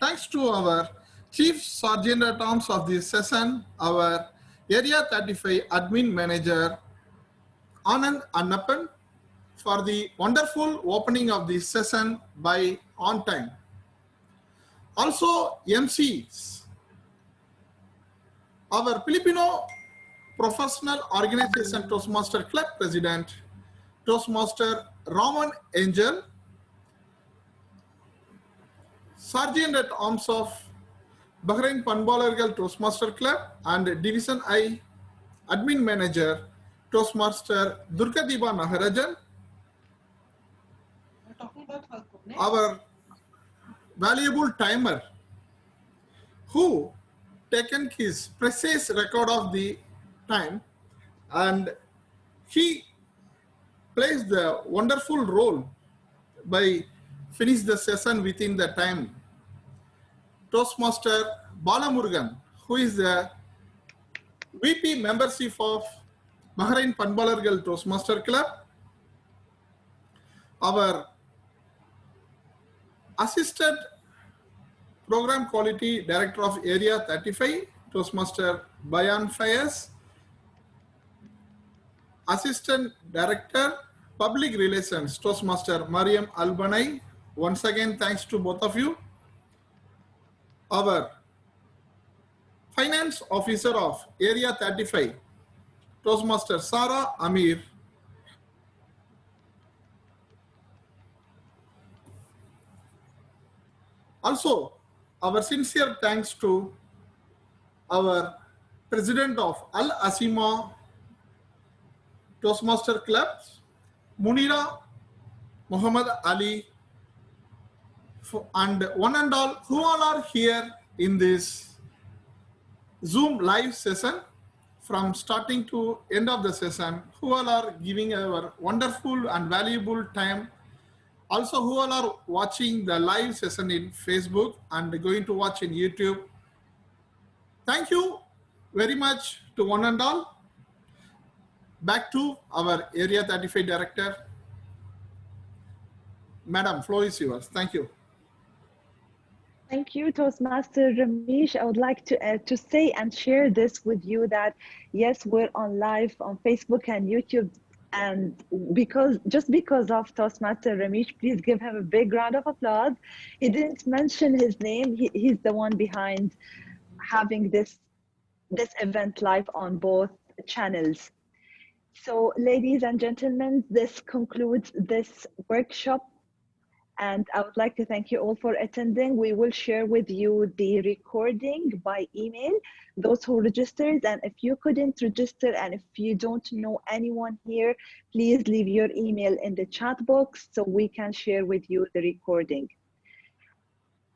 thanks to our Chief Sergeant at Arms of this session, our Area 35 Admin Manager Anand Annappan, for the wonderful opening of this session by on time. Also MCs, our Filipino Professional Organization Toastmaster Club President, Toastmaster Raman Angel, Sergeant at Arms of Bahrain Panbalargal Toastmaster Club and Division I Admin Manager, Toastmaster Durkadiba Naharajan, our valuable timer who taken his precise record of the time, and he plays the wonderful role by finish the session within the time. Toastmaster Balamurugan, who is the VP membership of Bahrain Panbalargal Toastmaster Club, our Assistant Program Quality Director of Area 35, Toastmaster Bayan Fayez, Assistant Director Public Relations, Toastmaster Mariam Al-Banai. Once again, thanks to both of you. Our Finance Officer of Area 35, Toastmaster Sarah Amir. Also, our sincere thanks to our president of Al Asima Toastmaster Club, Munira Muhammad Ali, and one and all who all are here in this Zoom live session from starting to end of the session, who all are giving our wonderful and valuable time. Also, who all are watching the live session in Facebook and going to watch in YouTube. Thank you very much to one and all. Back to our Area 35 Director. Madam, floor is yours. Thank you. Thank you, Toastmaster Ramesh. I would like to say and share this with you that yes, we're on live on Facebook and YouTube, and just because of Toastmaster Ramesh, please give him a big round of applause. He didn't mention his name. He's the one behind having this event live on both channels. So, ladies and gentlemen, this concludes this workshop. And I would like to thank you all for attending. We will share with you the recording by email, those who registered. And if you couldn't register and if you don't know anyone here, please leave your email in the chat box so we can share with you the recording.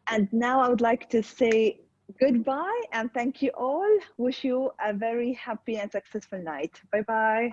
And now I would like to say goodbye and thank you all. Wish you a very happy and successful night. Bye-bye.